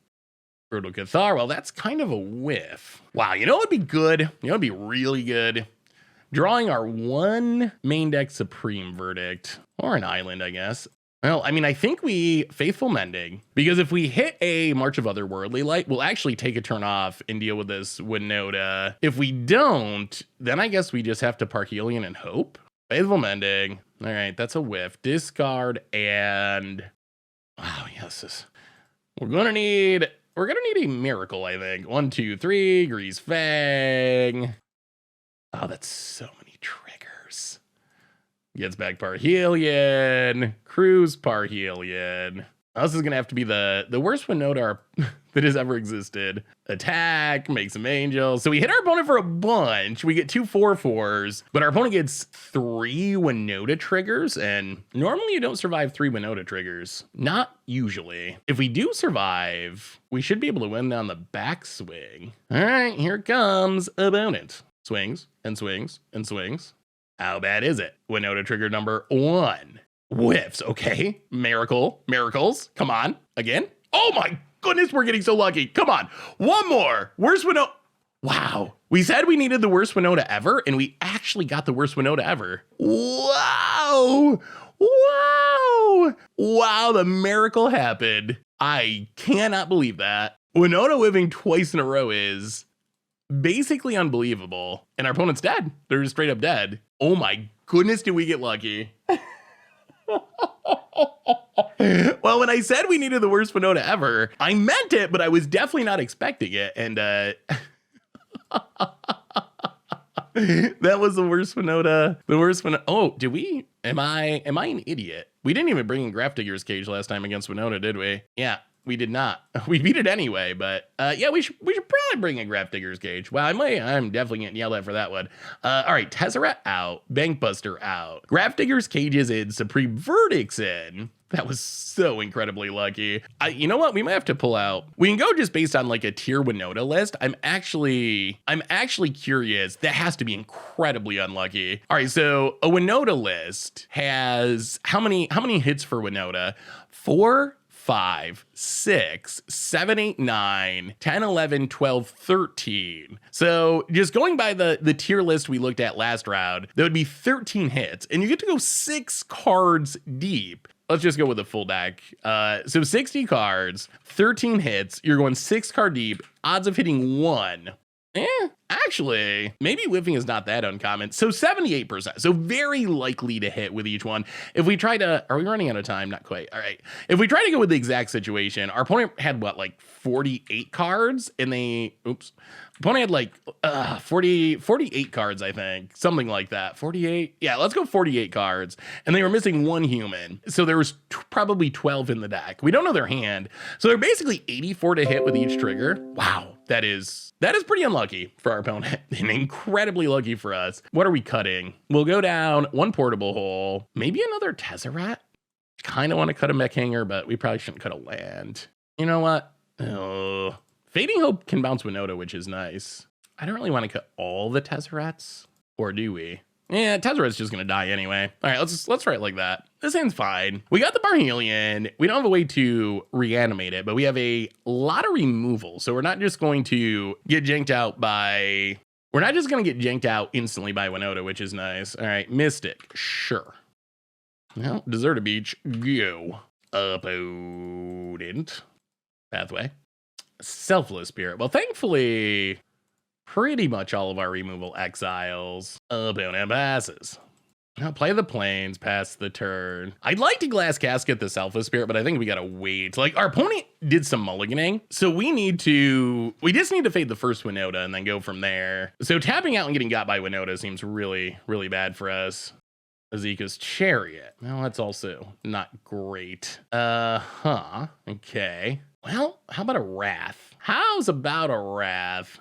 Brutal Cathar, well, that's kind of a whiff. Wow, you know what would be good? You know what would be really good? Drawing our 1 main deck Supreme Verdict. Or an island, I guess. Well, I mean, I think we Faithful Mending, because if we hit a March of Otherworldly Light, we'll actually take a turn off and deal with this Winota. If we don't, then I guess we just have to Parhelion and hope. Faithful Mending. All right, that's a whiff. Discard and... Wow, yes. We're gonna need a miracle, I think. 1, 2, 3, Greasefang. Oh, that's so many triggers. Gets back Parhelion, Cruise Parhelion. This is gonna have to be the worst Winota that has ever existed. Attack, make some angels. So we hit our opponent for a bunch. We get 2 4/4s, but our opponent gets 3 Winota triggers, and normally you don't survive 3 Winota triggers. Not usually. If we do survive, we should be able to win down the backswing. All right, here comes opponent. Swings and swings and swings. How bad is it? Winota trigger number 1. Whiffs, okay. Miracles. Come on, again. Oh my goodness, we're getting so lucky. Come on, one more. Worst Winota. Wow. We said we needed the worst Winota ever, and we actually got the worst Winota ever. Wow. Wow, the miracle happened. I cannot believe that. Winota living twice in a row is basically unbelievable. And our opponent's dead. They're just straight up dead. Oh my goodness, did we get lucky? Well, when I said we needed the worst Winota ever, I meant it, but I was definitely not expecting it. And that was the worst Winota. The worst Winota. Oh, did we? Am I an idiot? We didn't even bring in Grafdigger's Cage last time against Winota, did we? Yeah, we did not. We beat it anyway, but yeah, we should probably bring in Grafdigger's Cage. Well, I'm definitely getting yelled at for that one. All right, Tezzeret out, Bankbuster out, Grafdigger's Cage is in, Supreme Verdict's in. That was so incredibly lucky. You know what? We might have to pull out. We can go just based on like a tier Winota list. I'm actually curious. That has to be incredibly unlucky. All right, so a Winota list has how many hits for Winota? 4, 5, 6, 7, 8, 9, 10, 11, 12, 13. So just going by the tier list we looked at last round, there would be 13 hits, and you get to go 6 cards deep. Let's just go with the full deck. So 60 cards, 13 hits. You're going 6 card deep. Odds of hitting 1. Actually, maybe whiffing is not that uncommon. So 78%. So very likely to hit with each one. If we try to, are we running out of time? Not quite. All right. If we try to go with the exact situation, our opponent had what, like 48 cards, and opponent had like 48 cards, I think. Something like that. 48? Yeah, let's go 48 cards. And they were missing 1 human. So there was probably 12 in the deck. We don't know their hand. So they're basically 84 to hit with each trigger. Wow. That is pretty unlucky for our opponent and incredibly lucky for us. What are we cutting? We'll go down 1 portable hole, maybe another Tezzeret. Kind of want to cut a mech hanger, but we probably shouldn't cut a land. You know what? Oh, Fading Hope can bounce Winota, which is nice. I don't really want to cut all the Tezzerets, or do we? Yeah, Tezzeret's just gonna die anyway. All right, let's try it like that. This hand's fine. We got the Parhelion. We don't have a way to reanimate it, but we have a lot of removal. So we're not just going to get janked out by... We're not just gonna get janked out instantly by Winota, which is nice. All right, Mystic, sure. Well, Deserted Beach, go. Opponent. Pathway. Selfless Spirit. Well, thankfully... pretty much all of our removal exiles. Opponent passes. Now play the planes, pass the turn. I'd like to Glass Casket the Selfless Spirit, but I think we gotta wait. Like, our opponent did some mulliganing, so we just need to fade the first Winota and then go from there. So tapping out and getting got by Winota seems really, really bad for us. Azeka's Chariot. Well, that's also not great. Okay. Well, how about a Wrath? How's about a Wrath?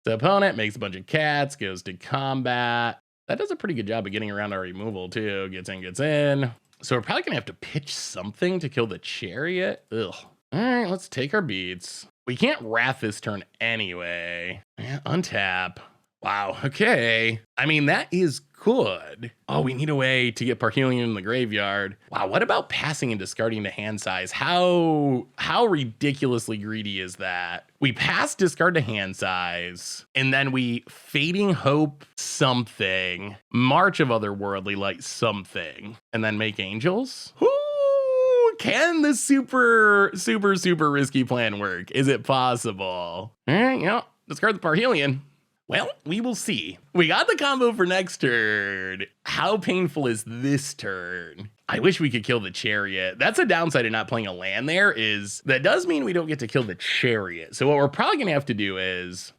The opponent makes a bunch of cats, goes to combat. That does a pretty good job of getting around our removal too. Gets in. So we're probably gonna have to pitch something to kill the Chariot. Ugh. All right, let's take our beats. We can't Wrath this turn anyway. Yeah, untap. Wow, okay. I mean, that is good. Oh, we need a way to get Parhelion in the graveyard. Wow, what about passing and discarding to hand size? How ridiculously greedy is that? We pass discard to hand size, and then we Fading Hope something, March of Otherworldly Light something, and then make angels? Ooh, can the super risky plan work? Is it possible? All right, yeah, discard the Parhelion. Well, we will see. We got the combo for next turn. How painful is this turn? I wish we could kill the Chariot. That's a downside of not playing a land there, is that does mean we don't get to kill the Chariot. So what we're probably gonna have to do is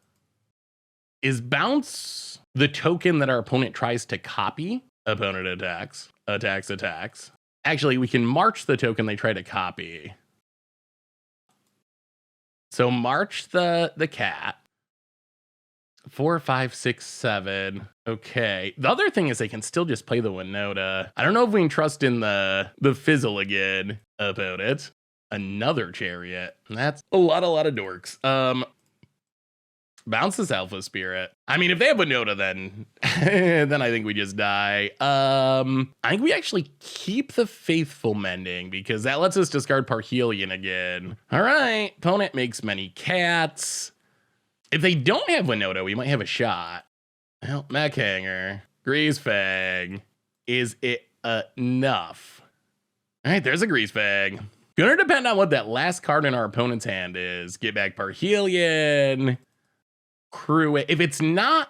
bounce the token that our opponent tries to copy. Opponent attacks. Actually, we can march the token they try to copy. So march the cat. 4, 5, 6, 7. Okay. The other thing is they can still just play the Winota. I don't know if we can trust in the fizzle again. Opponent. Another Chariot. That's a lot of dorks. Bounce this Alpha Spirit. I mean, if they have Winota, then then I think we just die. I think we actually keep the Faithful Mending because that lets us discard Parhelion again. All right, opponent makes many cats. If they don't have Winota, we might have a shot. Well, Mech Hanger, Greasefang. Is it enough? All right, there's a Greasefang. Gonna depend on what that last card in our opponent's hand is. Get back Parhelion. Crew it. If it's not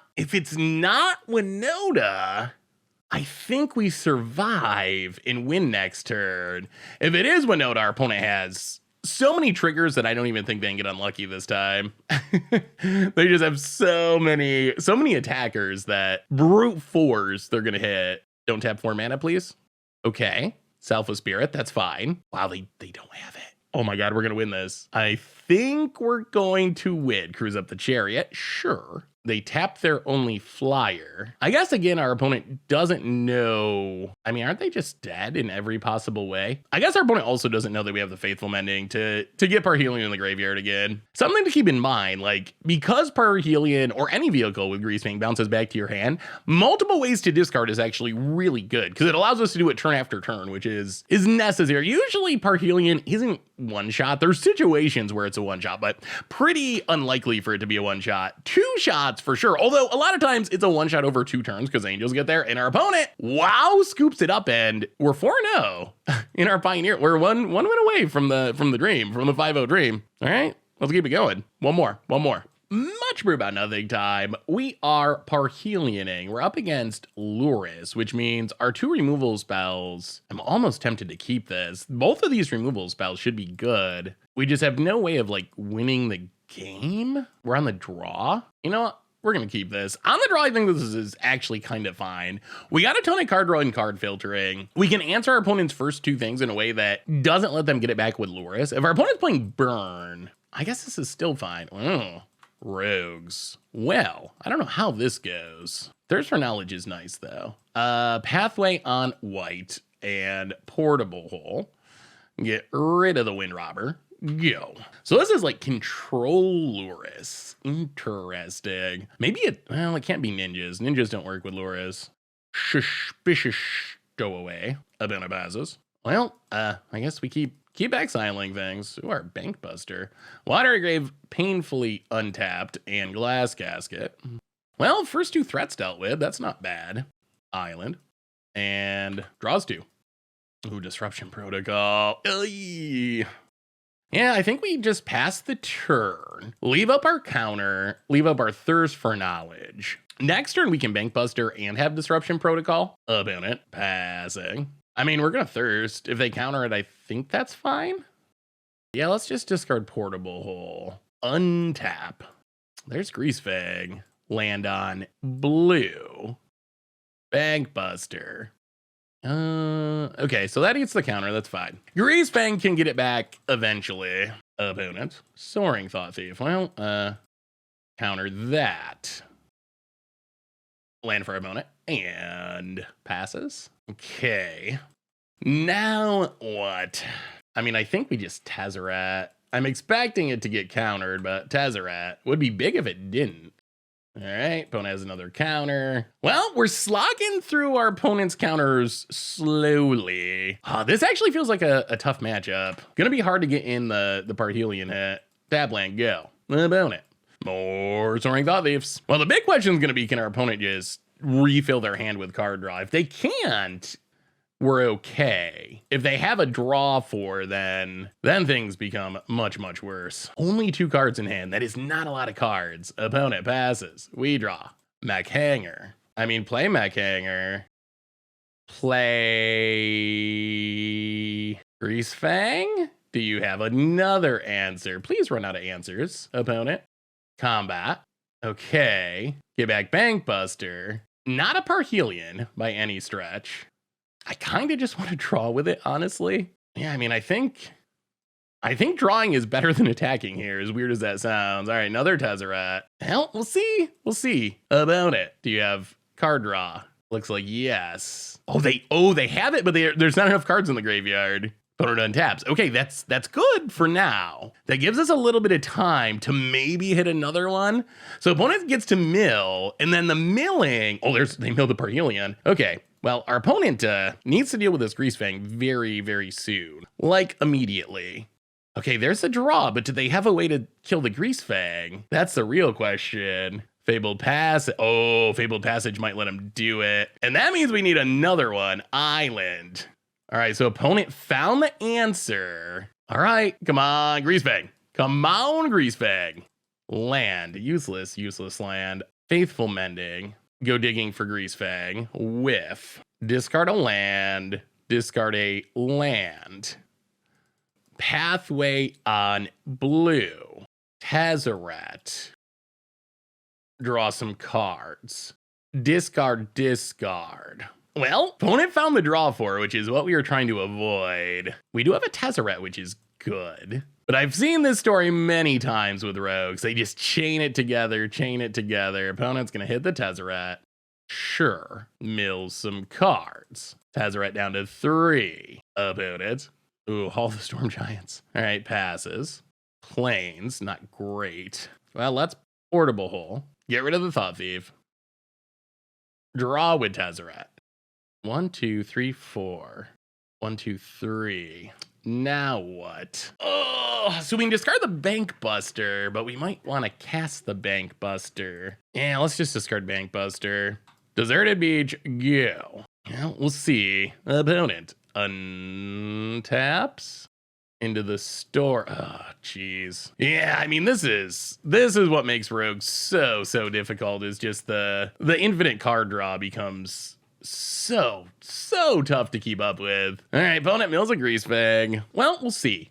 Winota, I think we survive and win next turn. If it is Winota, our opponent has so many triggers that I don't even think they can get unlucky this time. They just have so many attackers that brute force they're gonna hit. Don't tap 4 mana, please. Okay. Alpha Spirit, that's fine. Wow, they don't have it. Oh my god, we're gonna win this. I think we're going to win. Cruise up the Chariot, sure. They tap their only flyer. I guess, again, our opponent doesn't know. I mean, aren't they just dead in every possible way? I guess our opponent also doesn't know that we have the Faithful Mending to get Parhelion in the graveyard again. Something to keep in mind, like, because Parhelion or any vehicle with Greasefang bounces back to your hand, multiple ways to discard is actually really good because it allows us to do it turn after turn, which is necessary. Usually Parhelion isn't one shot. There's situations where it's a one shot, but pretty unlikely for it to be a one shot. 2 shots for sure. Although a lot of times it's a one shot over 2 turns because Angels get there and our opponent, wow, scoops it up and we're 4-0 in our Pioneer. We're one win away from the dream, from the 5-0 dream. All right, let's keep it going. One more. Much brew about nothing time. We are Parhelioning. We're up against Luris, which means our 2 removal spells. I'm almost tempted to keep this. Both of these removal spells should be good. We just have no way of like winning the game. We're on the draw. You know what? We're going to keep this. On the draw, I think this is actually kind of fine. We got a ton of card draw and card filtering. We can answer our opponent's first 2 things in a way that doesn't let them get it back with Luris. If our opponent's playing Burn, I guess this is still fine. Oh. Rogues. Well, I don't know how this goes. Thirst for Knowledge is nice, though. Pathway on white and Portable Hole. Get rid of the Wind Robber. Go. So this is like Control Luris. Interesting. Maybe it can't be ninjas. Ninjas don't work with Luris. Suspicious stowaway. Abenabazes. Well, I guess we keep exiling things. Ooh, our Bankbuster. Watery Grave, painfully untapped, and Glass Casket. Well, first 2 threats dealt with. That's not bad. Island. And draws 2. Ooh, Disruption Protocol. Oy. Yeah, I think we just pass the turn. Leave up our counter. Leave up our Thirst for Knowledge. Next turn, we can Bankbuster and have Disruption Protocol. Opponent. Passing. I mean, we're going to Thirst. If they counter it, I think that's fine. Yeah, let's just discard Portable Hole. Untap. There's Greasefang. Land on blue. Bankbuster. Okay, so that eats the counter. That's fine. Greasefang can get it back eventually. Opponent. Soaring Thought Thief. Well, counter that. Land for opponent. And passes. Okay. Now what? I mean, I think we just Tezzeret. I'm expecting it to get countered, but Tezzeret would be big if it didn't. All right, opponent has another counter. Well, we're slogging through our opponent's counters slowly. This actually feels like a tough matchup. Gonna be hard to get in the Parhelion hit. Tap land, go. Opponent. More Soaring Thought Thieves. Well, the big question is gonna be, can our opponent just refill their hand with card draw? If they can't, we're okay. If they have a draw for, then things become much, much worse. Only 2 cards in hand. That is not a lot of cards. Opponent passes. We draw. Mech Hanger. I mean, play Mech Hanger. Play Greasefang. Do you have another answer? Please run out of answers. Opponent. Combat. Okay. Get back Bankbuster. Not a Parhelion by any stretch. I kind of just want to draw with it, honestly. Yeah, I mean, I think drawing is better than attacking here, as weird as that sounds. All right, another Tezzeret. Well, we'll see. We'll see about it. Do you have card draw? Looks like yes. Oh, they have it, but there's not enough cards in the graveyard. Opponent untaps. Okay, that's good for now. That gives us a little bit of time to maybe hit another one. So opponent gets to mill, and then the milling. Oh, they milled the Parhelion. Okay, well, our opponent needs to deal with this Greasefang very, very soon. Like, immediately. Okay, there's a draw, but do they have a way to kill the Greasefang? That's the real question. Fabled Pass. Oh, Fabled Passage might let him do it. And that means we need another one. Island. All right, so opponent found the answer. All right, come on, Greasefang. Come on, Greasefang. Land, useless land. Faithful Mending. Go digging for Greasefang. Whiff. Discard a land. Discard a land. Pathway on blue. Tezzeret. Draw some cards. Discard. Well, opponent found the draw for, which is what we were trying to avoid. We do have a Tezzeret, which is good. But I've seen this story many times with rogues. They just chain it together. Opponent's going to hit the Tezzeret. Sure. Mills some cards. Tezzeret down to 3. Opponent. Ooh, all the Storm Giants. All right, passes. Plains, not great. Well, let's Portable Hole. Get rid of the Thought Thief. Draw with Tezzeret. 1, 2, 3, 4. 1, 2, 3. Now what? Oh, so we can discard the Bank Buster, but we might want to cast the Bank Buster. Yeah, let's just discard Bank Buster. Deserted Beach, go. Well, we'll see. Opponent untaps into the store. Oh, jeez. Yeah, I mean, this is what makes Rogue so difficult. Is just the infinite card draw becomes so tough to keep up with. All right, opponent mills a Greasefang. Well, we'll see.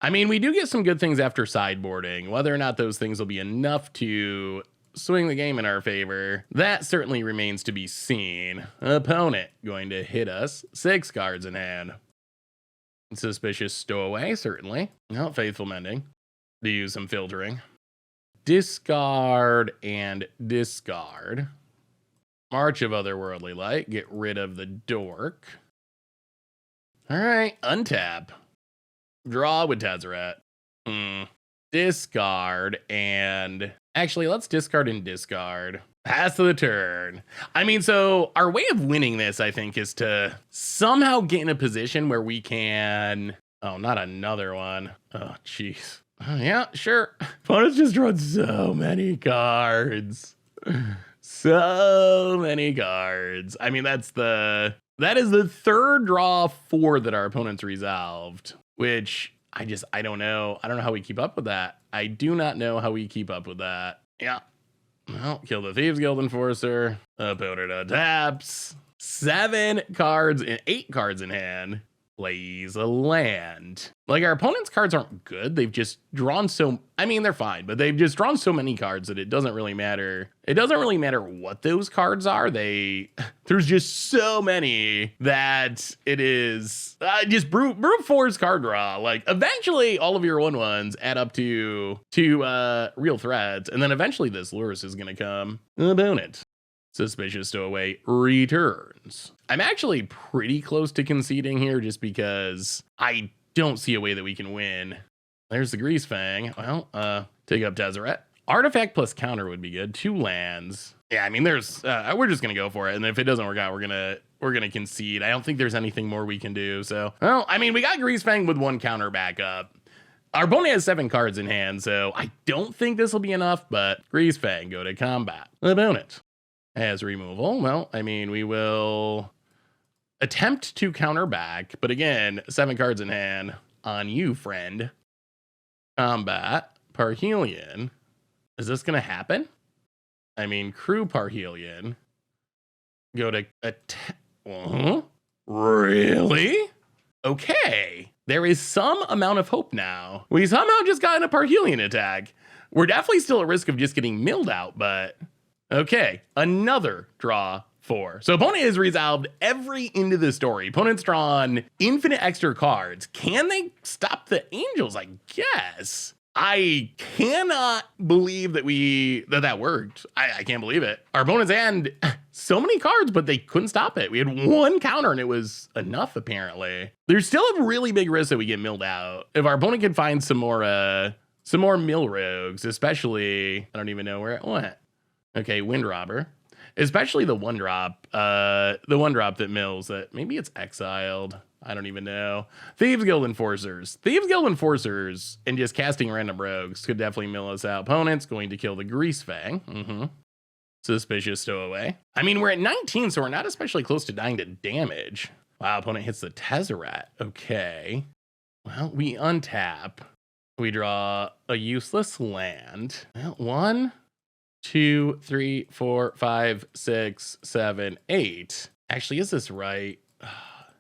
I mean, we do get some good things after sideboarding. Whether or not those things will be enough to swing the game in our favor, that certainly remains to be seen. Opponent going to hit us 6 cards in hand. Suspicious Stowaway, certainly. No, Faithful Mending. To use some filtering. Discard and discard. March of Otherworldly Light. Get rid of the Dork. All right, untap. Draw with Tezzeret. Discard and... Actually, let's discard and discard. Pass to the turn. I mean, so our way of winning this, I think, is to somehow get in a position where we can... Oh, not another one. Oh, jeez. Yeah, sure. Opponents just drawn so many cards. So many cards. I mean, that is the 3rd draw 4 that our opponents resolved, which I don't know. I don't know how we keep up with that. I do not know how we keep up with that. Yeah. Well, kill the Thieves Guild Enforcer. Opponent taps. 7 cards and 8 cards in hand. Plays a land. Like, our opponent's cards aren't good. They've just drawn so... I mean, they're fine, but they've just drawn so many cards that it doesn't really matter. It doesn't really matter what those cards are. There's just so many that it is... just brute force card draw. Like, eventually, all of your 1/1s add up to real threats, and then eventually this Lurus is going to come. Opponent. Suspicious Stowaway returns. I'm actually pretty close to conceding here just because I don't see a way that we can win. There's the Greasefang. Well, take up Tezzeret. Artifact plus counter would be good. 2 lands. Yeah, I mean, there's we're just gonna go for it, and if it doesn't work out, we're gonna concede. I don't think there's anything more we can do. So, well, I mean, we got Greasefang with 1 counter backup. Our opponent has 7 cards in hand, so I don't think this will be enough. But Greasefang, go to combat. Opponent has removal. Well, I mean, we will attempt to counter back, but again, 7 cards in hand on you, friend. Combat, Parhelion. Is this going to happen? I mean, crew Parhelion. Go to really? Okay. There is some amount of hope now. We somehow just got in a Parhelion attack. We're definitely still at risk of just getting milled out, but... Okay, another draw 4. So opponent has resolved every end of the story. Opponent's drawn infinite extra cards. Can they stop the Angels? I guess. I cannot believe that that worked. I can't believe it. Our opponent's hand so many cards, but they couldn't stop it. We had one counter and it was enough, apparently. There's still a really big risk that we get milled out. If our opponent can find some more mill rogues, especially, I don't even know where it went. Okay, Wind Robber. Especially the one drop that mills that maybe it's exiled. I don't even know. Thieves Guild Enforcers. Thieves Guild Enforcers and just casting random rogues could definitely mill us out. Opponent's going to kill the Greasefang. Suspicious stowaway. I mean, we're at 19, so we're not especially close to dying to damage. Wow, opponent hits the Tezzeret. Okay. Well, we untap. We draw a useless land. Well, 1, 2, 3, 4, 5, 6, 7, 8. Actually, is this right?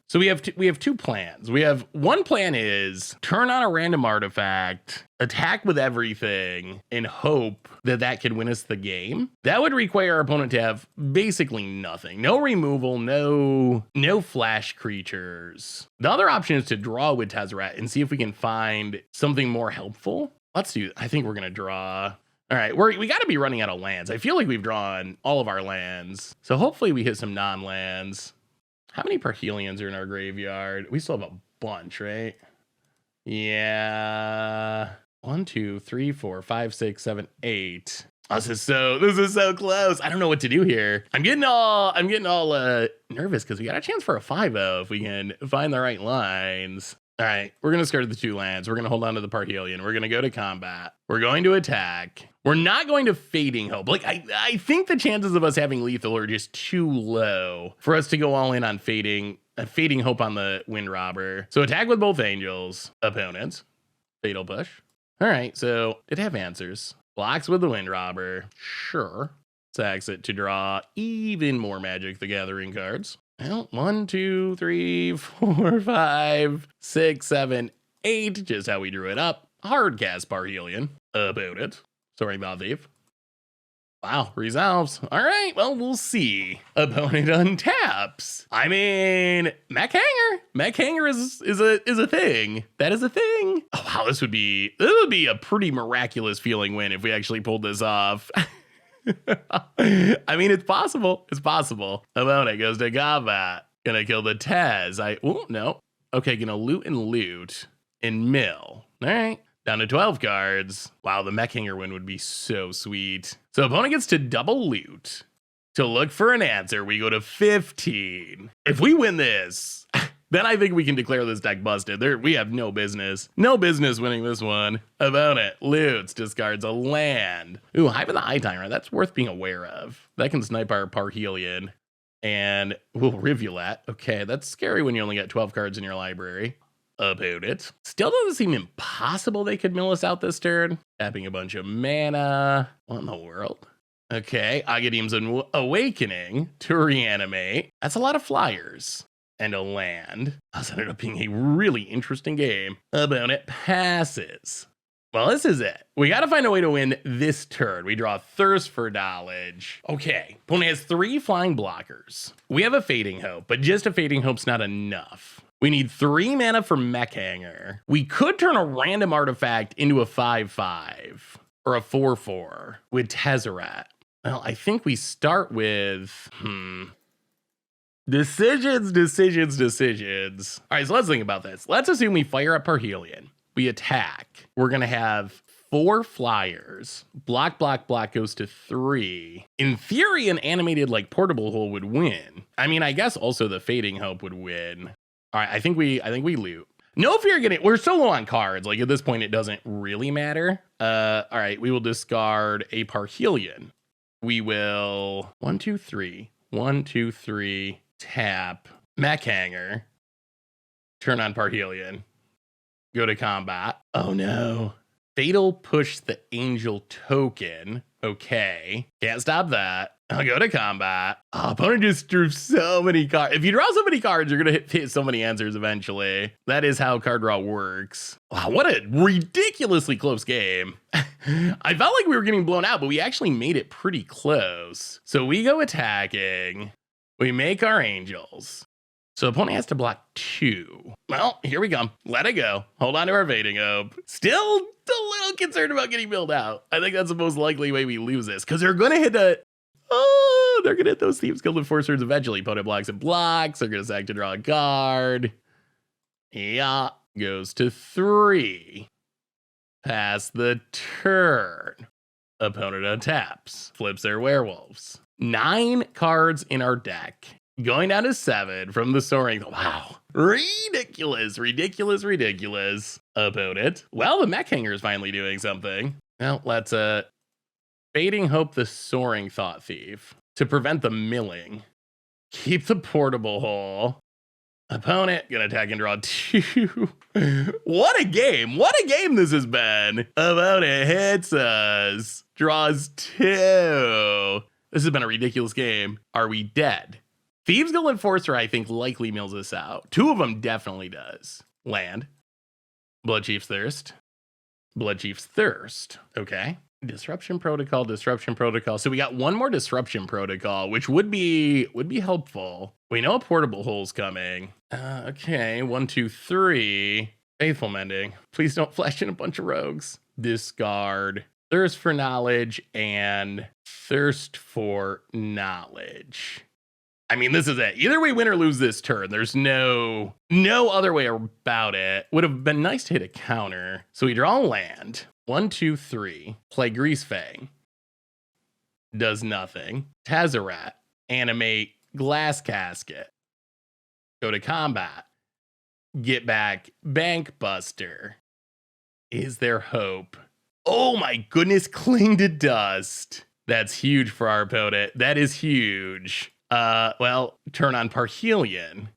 So we have two plans. We have one plan is turn on a random artifact, attack with everything, and hope that can win us the game. That would require our opponent to have basically nothing. No removal, no flash creatures. The other option is to draw with Tezzeret and see if we can find something more helpful. Let's do, I think we're gonna draw. All right, we got to be running out of lands. I feel like we've drawn all of our lands. So hopefully we hit some non-lands. How many Parhelions are in our graveyard? We still have a bunch, right? Yeah. 1, 2, 3, 4, 5, 6, 7, 8. This is so close. I don't know what to do here. I'm getting all nervous because we got a chance for a 5-0 if we can find the right lines. All right, we're going to start at the 2 lands. We're going to hold on to the Parhelion. We're going to go to combat. We're going to attack. We're not going to Fading Hope. Like, I think the chances of us having lethal are just too low for us to go all in on Fading Hope on the Wind Robber. So attack with both angels. Opponents. Fatal Push. All right, so it have answers. Blocks with the Wind Robber. Sure. Sacks it to draw even more Magic the Gathering cards. Well, 1, 2, 3, 4, 5, 6, 7, 8. Just how we drew it up. Hard cast Parhelion. About it. Sorry, Bob Thief. Wow, resolves. All right, well, we'll see. Opponent untaps. I mean, Mech Hanger is a thing. That is a thing. Oh wow, this would be a pretty miraculous feeling win if we actually pulled this off. I mean, it's possible. It's possible. Opponent goes to combat. Gonna kill the Tez. No. Okay, gonna loot and mill. All right. Down to 12 cards. Wow, the Mech Hanger win would be so sweet. So opponent gets to double loot. To look for an answer, we go to 15. If we win this, then I think we can declare this deck busted. We have no business winning this one. Opponent loots, discards a land. Ooh, Hive of the Eye Tyrant. That's worth being aware of. That can snipe our Parhelion. And Rivulet. Okay, that's scary when you only got 12 cards in your library. Opponent. Still doesn't seem impossible they could mill us out this turn. Tapping a bunch of mana. What in the world? Okay, Aghadir's Awakening to reanimate. That's a lot of flyers. And a land. This ended up being a really interesting game. Opponent passes. Well, this is it. We got to find a way to win this turn. We draw Thirst for Knowledge. Okay, opponent has 3 flying blockers. We have a Fading Hope, but just a Fading Hope's not enough. We need 3 mana for Mech Hanger. We could turn a random artifact into a 5/5 or a 4/4 with Tezzeret. Well, I think we start with, decisions. All right, so let's think about this. Let's assume we fire at Parhelion. We attack. We're going to have 4 flyers. Block goes to 3. In theory, an animated like Portable Hole would win. I mean, I guess also the Fading Hope would win. All right, I think we loot. No fear getting, we're so low on cards. Like at this point, it doesn't really matter. All right, we will discard a Parhelion. We will 1, 2, 3, 1, 2, 3, tap Mech Hanger, turn on Parhelion, go to combat. Oh no. Fatal Push the Angel token. Okay, can't stop that. I'll go to combat. Oh, opponent just drew so many cards. If you draw so many cards, you're gonna hit so many answers eventually. That is how card draw works. Wow, what a ridiculously close game. I felt like we were getting blown out, but we actually made it pretty close. So we go attacking. We make our angels. So opponent has to block 2. Well, here we come. Let it go. Hold on to our Fading Hope. Still a little concerned about getting milled out. I think that's the most likely way we lose this because they're going to hit a... they're gonna hit those Thieves Guild Enforcers eventually. Opponent blocks and blocks. They're gonna sack to draw a card. Yeah, goes to 3. Pass the turn. Opponent untaps. Flips their werewolves. 9 cards in our deck. Going down to 7 from the Soaring. Wow. Ridiculous, ridiculous, ridiculous. Opponent. Well, the Mech Hanger is finally doing something. Well, let's Fading Hope the Soaring Thought Thief to prevent the milling. Keep the Portable Hole. Opponent gonna attack and draw 2. What a game! What a game this has been! Opponent hits us. Draws 2. This has been a ridiculous game. Are we dead? Thieves Guild Enforcer, I think, likely mills us out. 2 of them definitely does. Land. Blood Chief's Thirst. Blood Chief's Thirst. Okay. Disruption Protocol, Disruption Protocol. So we got 1 more Disruption Protocol, which would be helpful. We know a Portable Hole's coming. Okay, 1, 2, 3. Faithful Mending. Please don't flash in a bunch of rogues. Discard. Thirst for Knowledge and Thirst for Knowledge. I mean, this is it. Either we win or lose this turn. There's no other way about it. Would have been nice to hit a counter. So we draw land. 1, 2, 3. Play Greasefang. Does nothing. Tezzeret. Animate Glass Casket. Go to combat. Get back Bank Buster. Is there hope? Oh my goodness, Cling to Dust. That's huge for our opponent. That is huge. Well, turn on Parhelion.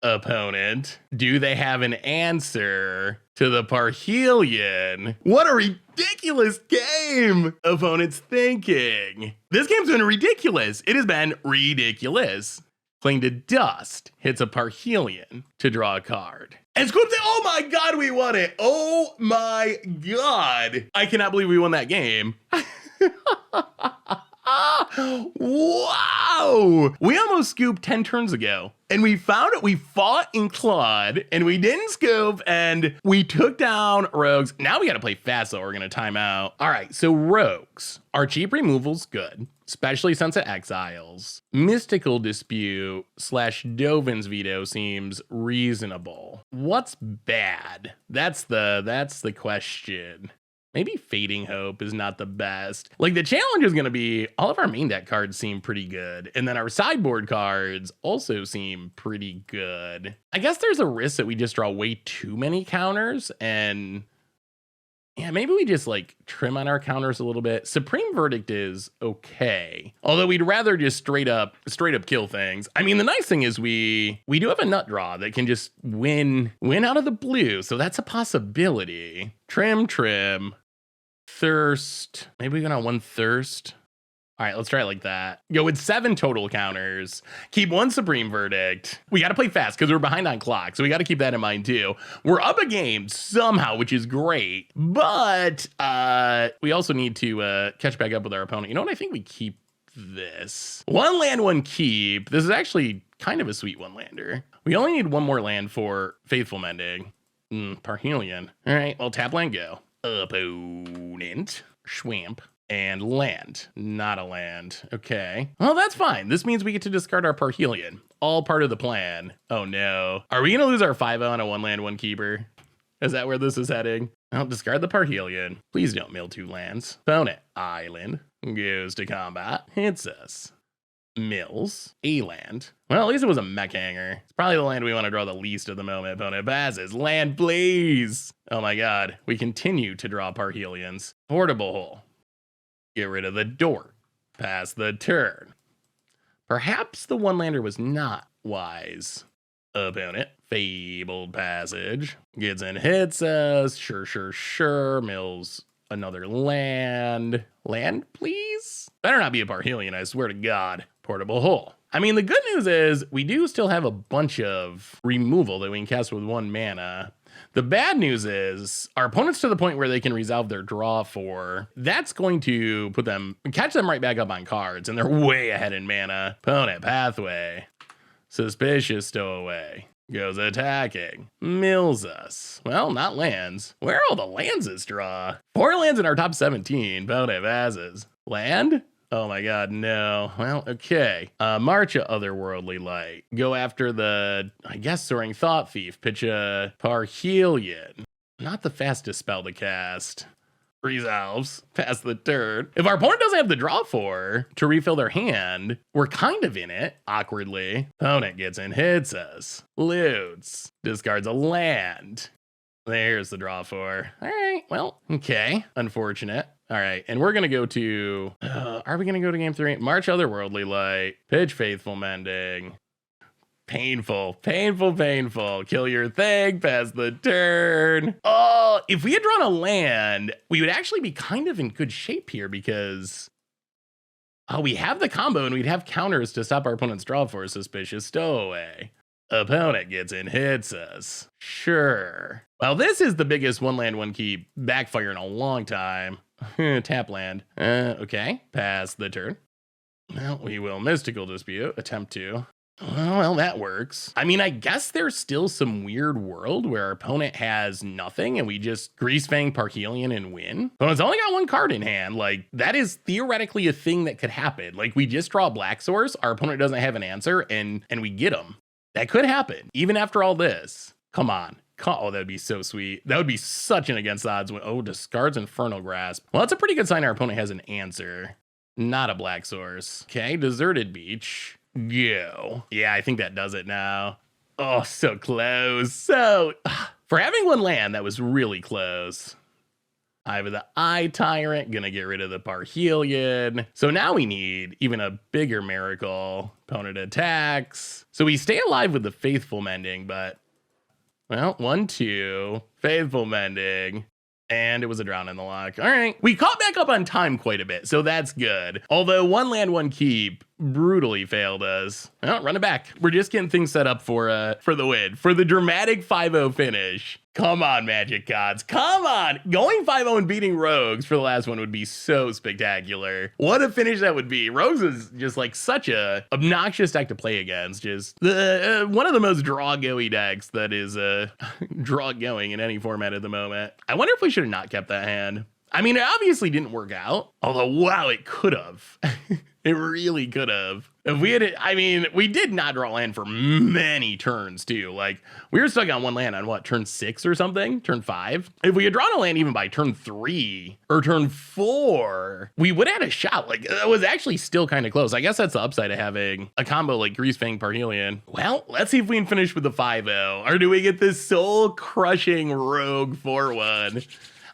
Opponent. Do they have an answer to the Parhelion? What a ridiculous game! Opponent's thinking. This game's been ridiculous. It has been ridiculous. Cling to Dust hits a Parhelion to draw a card. And Squib, oh my god, we won it! Oh my god! I cannot believe we won that game. Wow! We almost scooped 10 turns ago. And we found it. We fought and clawed, and we didn't scoop, and we took down rogues. Now we got to play fast, though. We're going to time out. All right, so rogues. Our cheap removal's good, especially since it exiles. Mystical Dispute / Dovin's Veto seems reasonable. What's bad? That's the question. Maybe Fading Hope is not the best. Like, the challenge is going to be all of our main deck cards seem pretty good. And then our sideboard cards also seem pretty good. I guess there's a risk that we just draw way too many counters. And yeah, maybe we just like trim on our counters a little bit. Supreme Verdict is okay. Although we'd rather just straight up kill things. I mean, the nice thing is we do have a nut draw that can just win out of the blue. So that's a possibility. Trim. Thirst. Maybe we go on 1 Thirst. All right, let's try it like that. Go with 7 total counters. Keep 1 Supreme Verdict. We got to play fast because we're behind on clock, so we got to keep that in mind too. We're up a game somehow, which is great, but we also need to catch back up with our opponent. You know what? I think we keep this. 1 land, 1 keep. This is actually kind of a sweet 1-lander. We only need 1 more land for Faithful Mending. Parhelion. All right, well, tap land, go. Opponent. Schwamp. And land. Not a land. Okay. Well, that's fine. This means we get to discard our Parhelion. All part of the plan. Oh no. Are we going to lose our 5-0 on a 1 land, 1 keeper? Is that where this is heading? I'll discard the Parhelion. Please don't mill 2 lands. Opponent. Island. Goes to combat. Hits us. Mills. A land. Well, at least it was a Mech Hanger. It's probably the land we want to draw the least at the moment. Opponent passes. Land, please. Oh my god. We continue to draw Parhelions. Portable Hole. Get rid of the door. Pass the turn. Perhaps the 1-lander was not wise. Opponent. Fabled Passage. Gets and hits us. Sure. Mills another land. Land, please? Better not be a Parhelion, I swear to God. Portable Hole. I mean, the good news is we do still have a bunch of removal that we can cast with 1 mana. The bad news is our opponent's to the point where they can resolve their draw 4. That's going to catch them right back up on cards, and they're way ahead in mana. Opponent. Pathway. Suspicious Stowaway. Goes attacking. Mills us. Well, not lands. Where are all the lands this draw? 4 lands in our top 17. Opponent passes. Land? Oh my god, no. Well, okay. March a Otherworldly Light. Go after the, I guess, Soaring Thought Thief. Pitch a Parhelion. Not the fastest spell to cast. Resolves. Pass the turn. If our opponent doesn't have the draw for to refill their hand, we're kind of in it, awkwardly. Opponent gets in, hits us. Loots. Discards a land. There's the draw for. All right, well, okay. Unfortunate. All right, and we're going to go to, are we going to go to game 3? March Otherworldly Light, pitch Faithful Mending. Painful, painful, painful. Kill your thing, pass the turn. Oh, if we had drawn a land, we would actually be kind of in good shape here because, we have the combo and we'd have counters to stop our opponent's draw for a Suspicious Stowaway. Opponent gets in, hits us. Sure. Well, this is the biggest one land, one keep backfire in a long time. Tap land. Okay. Pass the turn. Well, we will Mystical Dispute. Attempt to. Well, that works. I mean, I guess there's still some weird world where our opponent has nothing and we just Greasefang Parhelion and win. Opponent's only got one card in hand. Like, that is theoretically a thing that could happen. Like, we just draw a black source, our opponent doesn't have an answer, and we get them. That could happen, even after all this. Come on. Oh, that would be so sweet. That would be such an against odds win. Oh, discards Infernal Grasp. Well, that's a pretty good sign our opponent has an answer. Not a black source. Okay, Deserted Beach. Go. Yeah, I think that does it now. Oh, so close. So, for having one land, that was really close. Eye of the Eye Tyrant, gonna get rid of the Parhelion. So now we need even a bigger miracle. Opponent attacks. So we stay alive with the Faithful Mending, but, well, 1-2, Faithful Mending. And it was a Drown in the Loch. All right. We caught back up on time quite a bit, so that's good. Although one land, one keep brutally failed us. Well, run it back. We're just getting things set up for the win. For the dramatic 5-0 finish. Come on, Magic Gods. Come on. Going 5-0 and beating Rogues for the last one would be so spectacular. What a finish that would be. Rogues is just like such a obnoxious deck to play against. Just one of the most draw-goey decks that is draw-going in any format at the moment. I wonder if we should have not kept that hand. I mean, it obviously didn't work out. Although, wow, it could have. It really could have. If we had it, I mean, we did not draw land for many turns too. Like, we were stuck on one land on what, turn 6 or something? Turn 5? If we had drawn a land even by turn 3 or turn 4, we would have had a shot. Like, it was actually still kind of close. I guess that's the upside of having a combo like Greasefang Parhelion. Well, let's see if we can finish with the 5-0. Or do we get this soul-crushing Rogue 4-1?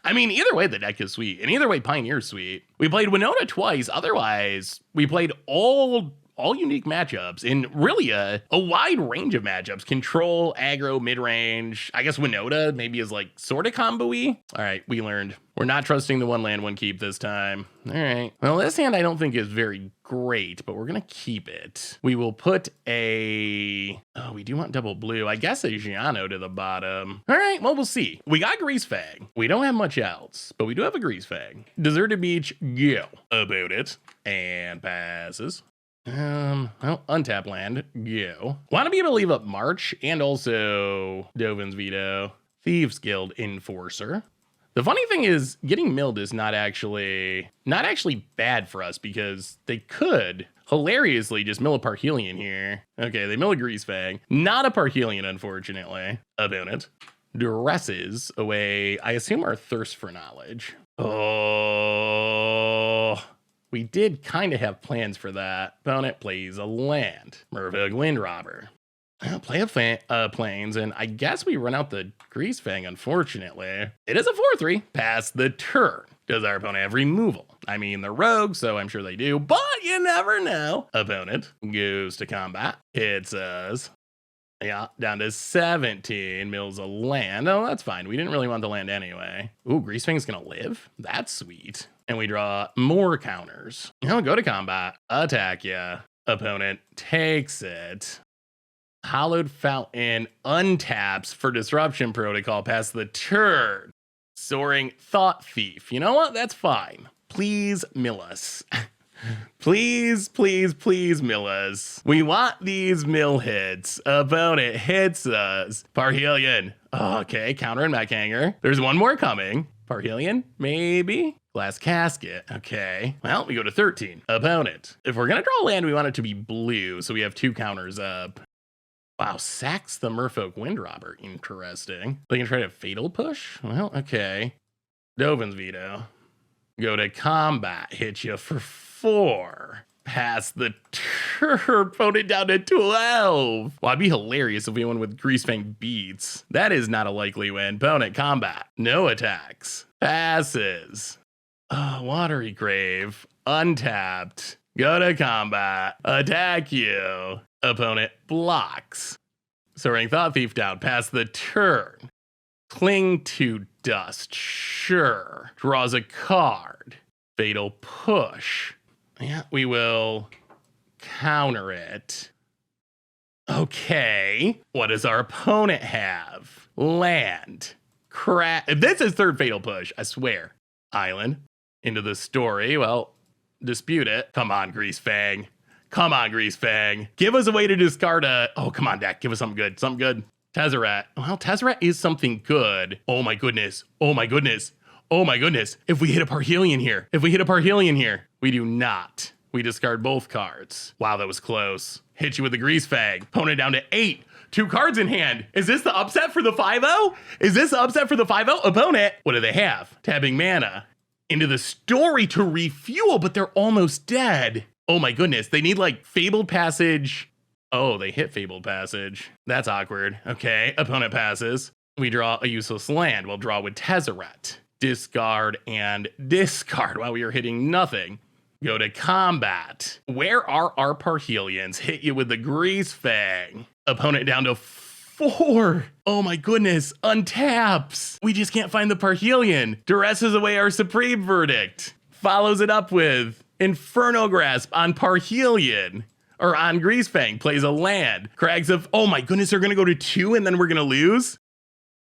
I mean, either way, the deck is sweet. And either way, Pioneer's sweet. We played Winona twice. Otherwise, we played all unique matchups in really a wide range of matchups. Control, aggro, mid-range. I guess Winona maybe is like sort of combo-y. All right, we learned. We're not trusting the one land, one keep this time. All right. Well, this hand I don't think is very great, but we're going to keep it. We will put a... Oh, we do want double blue. I guess a Giano to the bottom. All right, well, we'll see. We got Greasefang. We don't have much else, but we do have a Greasefang. Deserted Beach, go. About it. And passes. Well, untap land, go. Want to be able to leave up March and also Dovin's Veto. Thieves Guild Enforcer. The funny thing is, getting milled is not actually bad for us because they could hilariously just mill a Parhelion here. Okay, they mill a Greasefang. Not a Parhelion, unfortunately. About it. Dresses away, I assume, our Thirst for Knowledge. Oh... We did kind of have plans for that. Opponent plays a land. Merfolk Windrobber. I'll play a plains, and I guess we run out the Greasefang, unfortunately. It is a 4-3. Pass the turn. Does our opponent have removal? I mean, they're rogues, so I'm sure they do, but you never know. Opponent goes to combat. Hits us. Yeah, down to 17. Mills a land. Oh, that's fine. We didn't really want the land anyway. Ooh, Greasefang's gonna live? That's sweet. And we draw more counters. Go to combat. Attack ya. Opponent takes it. Hallowed Fountain untaps for Disruption Protocol past the turn. Soaring Thought Thief. You know what? That's fine. Please mill us. Please, please, please mill us. We want these mill hits. Opponent hits us. Parhelion. Oh, okay, counter and mech hanger. There's one more coming. Parhelion, maybe. Glass Casket. Okay. Well, we go to 13. Opponent. If we're going to draw land, we want it to be blue. So we have 2 counters up. Wow, sacks the Merfolk Windrobber. Interesting. They can try to Fatal Push? Well, okay. Dovin's Veto. Go to combat. Hit you for 4. Pass the turn. Opponent down to 12. Well, it'd be hilarious if we won with Greasefang beats. That is not a likely win. Opponent combat. No attacks. Passes. Watery Grave. Untapped. Go to combat. Attack you. Opponent blocks. Soaring Thought Thief down. Pass the turn. Cling to Dust. Sure. Draws a card. Fatal Push. Yeah, we will counter it. Okay. What does our opponent have? Land. If this is third Fatal Push, I swear. Island. Into the story. Well, dispute it. Come on, Greasefang. Come on, Greasefang. Give us a way to discard a... Oh, come on, deck. Give us something good. Something good. Tezzeret. Well, Tezzeret is something good. Oh, my goodness. Oh, my goodness. Oh, my goodness. If we hit a Parhelion here. If we hit a Parhelion here. We do not. We discard both cards. Wow, that was close. Hit you with the Greasefang. Opponent down to 8. 2 cards in hand. Is this the upset for the 5-0? Is this the upset for the 5-0? Opponent. What do they have? Tapping mana. Into the story to refuel, but they're almost dead. Oh my goodness, they need like Fabled Passage. Oh, they hit Fabled Passage. That's awkward. Okay, opponent passes. We draw a useless land. We'll draw with Tezzeret. Discard and discard while we are hitting nothing. Go to combat. Where are our Parhelions? Hit you with the Greasefang. Opponent down to 4. Oh my goodness, untaps. We just can't find the Parhelion. Duresses away our Supreme Verdict. Follows it up with Inferno Grasp on Parhelion, or on Greasefang, plays a land. Crags of, oh my goodness, they're gonna go to 2 and then we're gonna lose?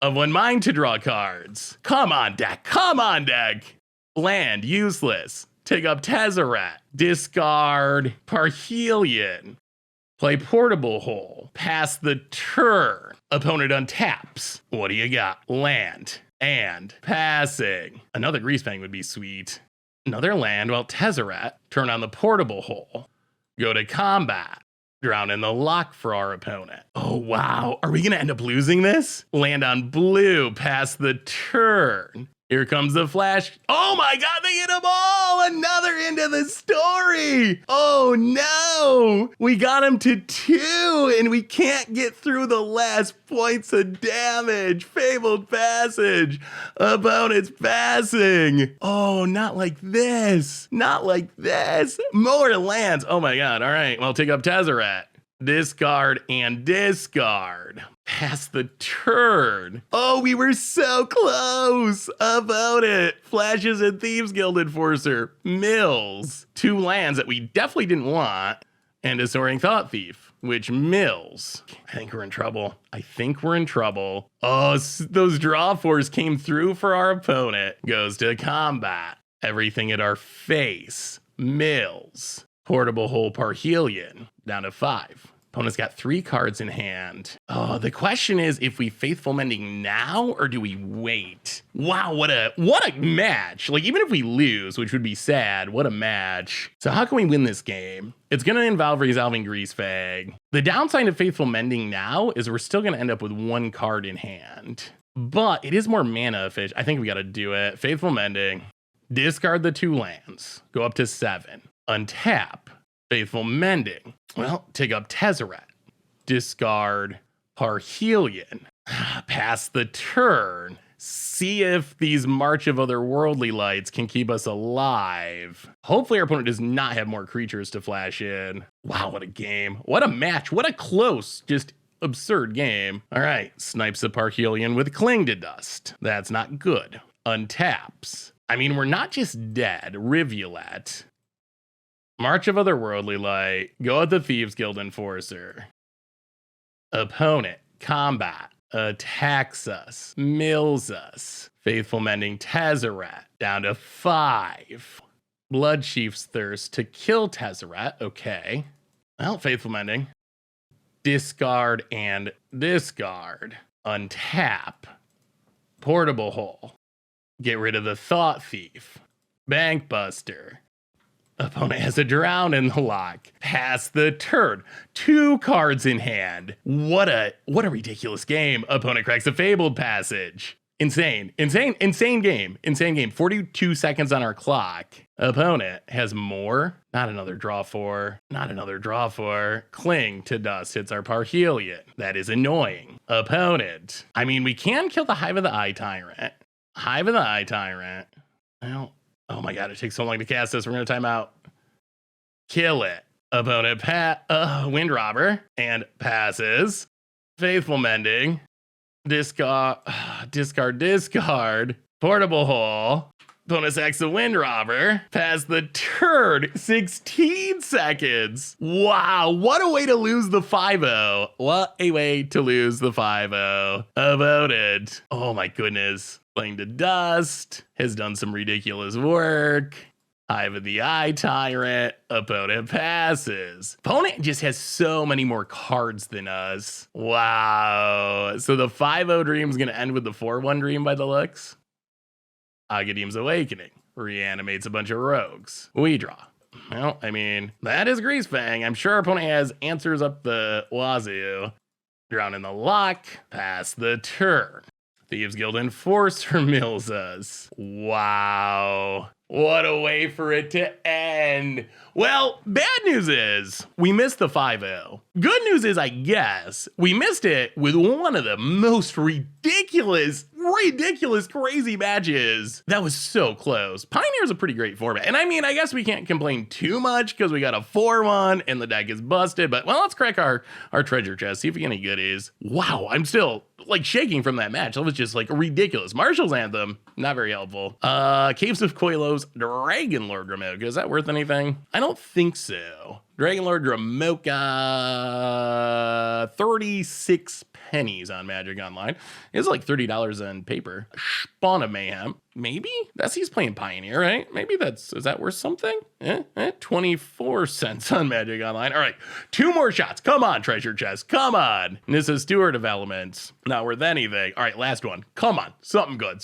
Of one mind to draw cards. Come on, deck, come on, deck. Land, useless. Take up Tezzeret. Discard Parhelion. Play Portable Hole. Pass the turn. Opponent untaps. What do you got? Land. And passing. Another Greasefang would be sweet. Another land, well, Tezzeret, turn on the Portable Hole. Go to combat. Drown in the lock for our opponent. Oh, wow. Are we going to end up losing this? Land on blue, pass the turn. Here comes the flash. Oh my God, they hit them all! Another end of the story! Oh no! We got him to 2 and we can't get through the last points of damage. Fabled Passage. Opponent's passing. Oh, not like this. Not like this. More lands. Oh my God. All right, well, take up Tezzeret. Discard and discard. Pass the turn. Oh, we were so close. About it. Flashes and Thieves Guild Enforcer. Mills. 2 lands that we definitely didn't want. And a Soaring Thought Thief, which mills. I think we're in trouble. I think we're in trouble. Oh, those draw fours came through for our opponent. Goes to combat. Everything at our face. Mills. Portable Hole Parhelion. Down to 5. Opponent's got 3 cards in hand. Oh, the question is if we Faithful Mending now or do we wait? Wow, what a match. Like, even if we lose, which would be sad, what a match. So how can we win this game? It's going to involve resolving Greasefang. The downside of Faithful Mending now is we're still going to end up with 1 card in hand. But it is more mana efficient. I think we got to do it. Faithful Mending. Discard the 2 lands. Go up to 7. Untap. Faithful Mending. Well, take up Tezzeret. Discard Parhelion. Pass the turn. See if these March of Otherworldly Lights can keep us alive. Hopefully our opponent does not have more creatures to flash in. Wow, what a game. What a match. What a close, just absurd game. All right, snipes the Parhelion with Cling to Dust. That's not good. Untaps. I mean, we're not just dead. Rivulet. March of Otherworldly Light. Go at the Thieves Guild Enforcer. Opponent. Combat. Attacks us. Mills us. Faithful Mending Tezzeret. Down to 5. Bloodchief's Thirst to kill Tezzeret. Okay. Well, Faithful Mending. Discard and discard. Untap. Portable Hole. Get rid of the Thought Thief. Bank Buster. Opponent has a Drown in the lock. Pass the turn. 2 cards in hand. What a ridiculous game. Opponent cracks a Fabled Passage. Insane game. 42 seconds on our clock. Opponent has more. Not another draw for. Cling to Dust hits our Parhelion. That is annoying. Opponent. I mean, we can kill the Hive of the Eye Tyrant. Well, oh my god, it takes so long to cast this. We're going to time out. Kill it. Opponent Wind Robber and passes. Faithful Mending. Discard. Portable Hole. Opponent sacks the Wind Robber. Pass the turn. 16 seconds. Wow, what a way to lose the 5-0. Opponent. Oh my goodness. Cling to Dust. Has done some ridiculous work. Hive of the Eye Tyrant. Opponent passes. Opponent just has so many more cards than us. Wow. So the 5-0 dream is going to end with the 4-1 dream by the looks. Aghanim Awakening. Reanimates a bunch of rogues. We draw. Well, I mean, that is Greasefang. I'm sure our opponent has answers up the wazoo. Drown in the lock. Pass the turn. Thieves Guild Enforcer mills us. Wow. What a way for it to end. Well, bad news is we missed the 5-0. Good news is, I guess, we missed it with one of the most ridiculous, crazy matches. That was so close. Pioneer's a pretty great format. And I mean, I guess we can't complain too much because we got a 4-1 and the deck is busted. But, well, let's crack our treasure chest, see if we get any goodies. Wow, I'm still, like, shaking from that match. That was just, like, ridiculous. Marshall's Anthem, not very helpful. Caves of Koilos, Dragon Lord Gramoka. Is that worth anything? I don't think so. Dragon Lord Gramoka, 36 pennies on Magic Online. It's like $30 on paper. Spawn of Mayhem. Maybe? He's playing Pioneer, right? Maybe is that worth something? 24 cents on Magic Online. All right, 2 more shots. Come on, treasure chest. Come on. Nissa Stewart of Elements. Not worth anything. All right, last one. Come on. Something good.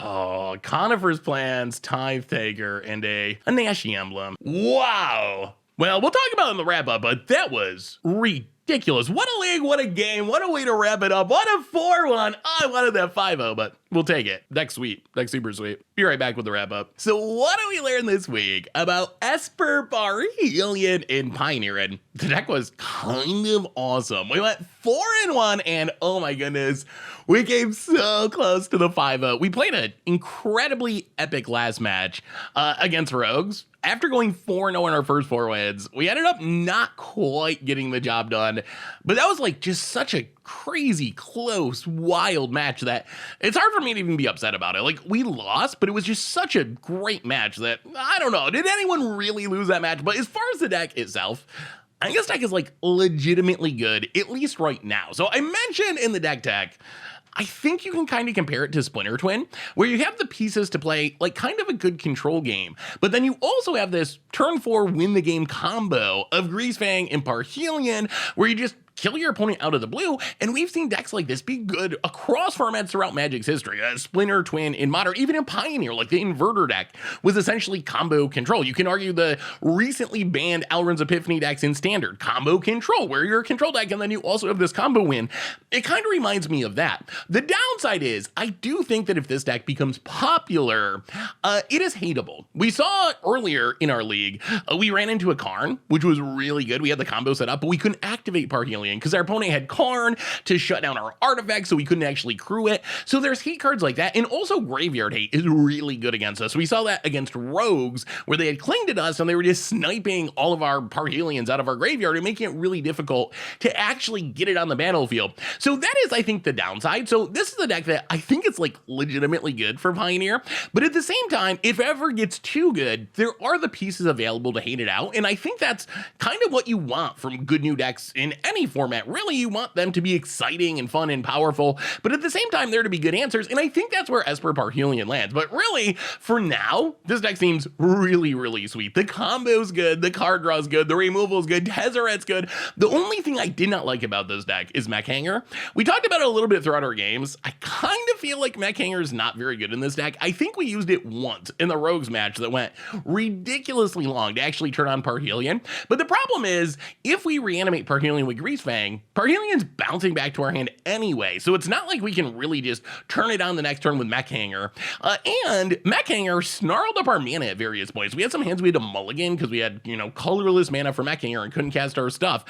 Oh, Conifer's Plans, Tithe Taker, and a Nashi Emblem. Wow. Well, we'll talk about it in the wrap-up, but that was ridiculous. What a league, what a game, what a way to wrap it up. What a 4-1. I wanted that 5-0, but we'll take it. Deck's sweet. Deck's super sweet. Be right back with the wrap-up. So what did we learn this week about Esper, Parhelion, and Pioneer? And the deck was kind of awesome. We went 4-1, and oh my goodness, we came so close to the 5-0. We played an incredibly epic last match against Rogues. After going 4-0 in our first 4 wins, we ended up not quite getting the job done. But that was like just such a crazy, close, wild match that it's hard for me to even be upset about it. Like, we lost, but it was just such a great match that, I don't know, did anyone really lose that match? But as far as the deck itself, I think this deck is like legitimately good, at least right now. So I mentioned in the deck tech, I think you can kind of compare it to Splinter Twin, where you have the pieces to play like kind of a good control game, but then you also have this turn 4 win the game combo of Greasefang and Parhelion, where you just kill your opponent out of the blue, and we've seen decks like this be good across formats throughout Magic's history. Splinter Twin in Modern, even in Pioneer, like the Inverter deck was essentially combo control. You can argue the recently banned Alrund's Epiphany decks in Standard, combo control, where you're a control deck and then you also have this combo win. It kind of reminds me of that. The downside is, I do think that if this deck becomes popular, it is hateable. We saw earlier in our league, we ran into a Karn, which was really good. We had the combo set up, but we couldn't activate Parhelion because our opponent had Karn to shut down our artifacts, so we couldn't actually crew it. So there's hate cards like that, and also Graveyard Hate is really good against us. We saw that against Rogues, where they had clinged to us and they were just sniping all of our Parhelions out of our graveyard and making it really difficult to actually get it on the battlefield. So that is, I think, the downside. So this is a deck that I think it's like legitimately good for Pioneer, but at the same time, if it ever gets too good, there are the pieces available to hate it out, and I think that's kind of what you want from good new decks in any format. format. Really, you want them to be exciting and fun and powerful, but at the same time, there to be good answers, and I think that's where Esper Parhelion lands. But really, for now, this deck seems really, really sweet. The combo's good, the card draw's good, the removal's good, Tezzeret's good. The only thing I did not like about this deck is Mech Hanger. We talked about it a little bit throughout our games. I kind of feel like Mech Hanger is not very good in this deck. I think we used it once in the Rogues match that went ridiculously long to actually turn on Parhelion. But the problem is, if we reanimate Parhelion with Greasefang, Parhelion's bouncing back to our hand anyway, so it's not like we can really just turn it on the next turn with Mech Hanger. And Mech Hanger snarled up our mana at various points. We had some hands we had to mulligan because we had, colorless mana for Mech Hanger and couldn't cast our stuff.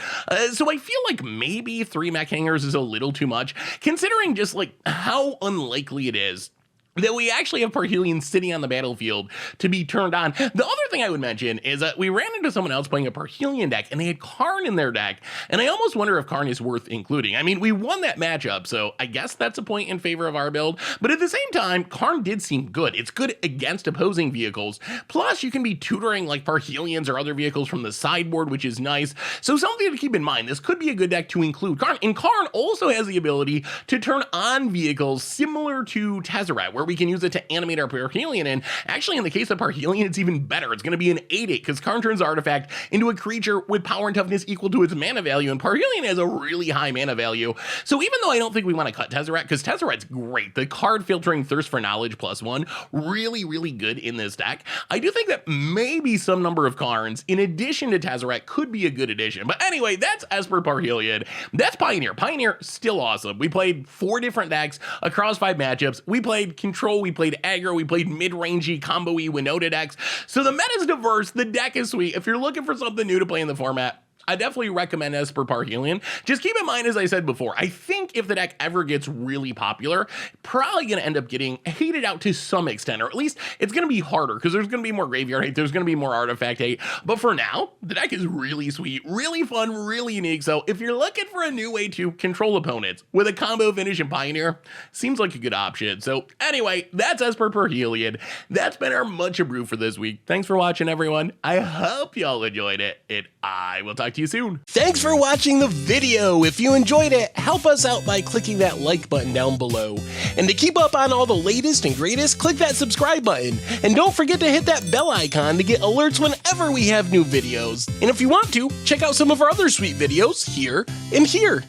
So I feel like maybe 3 Mech Hangers is a little too much, considering just like how unlikely it is that we actually have Parhelion sitting on the battlefield to be turned on. The other thing I would mention is that we ran into someone else playing a Parhelion deck, and they had Karn in their deck, and I almost wonder if Karn is worth including. I mean, we won that matchup, so I guess that's a point in favor of our build, but at the same time, Karn did seem good. It's good against opposing vehicles, plus you can be tutoring like Parhelions or other vehicles from the sideboard, which is nice. So something to keep in mind, this could be a good deck to include Karn, and Karn also has the ability to turn on vehicles similar to Tezzeret, where we can use it to animate our Parhelion, and actually in the case of Parhelion, it's even better. It's going to be an 8/8 because Karn turns artifact into a creature with power and toughness equal to its mana value, and Parhelion has a really high mana value. So even though I don't think we want to cut Tezzeret, because Tezzeret's great, the card filtering Thirst for Knowledge +1, really, really good in this deck, I do think that maybe some number of Karns, in addition to Tezzeret, could be a good addition. But anyway, that's Esper Parhelion. That's Pioneer. Pioneer, still awesome. We played 4 different decks across 5 matchups. We played Control, we played aggro, we played mid-rangey, combo-y, Winota decks. So the meta's diverse, the deck is sweet. If you're looking for something new to play in the format, I definitely recommend Esper Parhelion. Just keep in mind, as I said before, I think if the deck ever gets really popular, probably going to end up getting hated out to some extent, or at least it's going to be harder because there's going to be more graveyard hate, there's going to be more artifact hate. But for now, the deck is really sweet, really fun, really unique. So if you're looking for a new way to control opponents with a combo finish in Pioneer, seems like a good option. So anyway, that's Esper Parhelion. That's been our Much Brew for this week. Thanks for watching, everyone. I hope y'all enjoyed it, and I will talk to you soon. Thanks for watching the video. If you enjoyed it, help us out by clicking that like button down below. And to keep up on all the latest and greatest, click that subscribe button. And don't forget to hit that bell icon to get alerts whenever we have new videos. And if you want to, check out some of our other sweet videos here and here.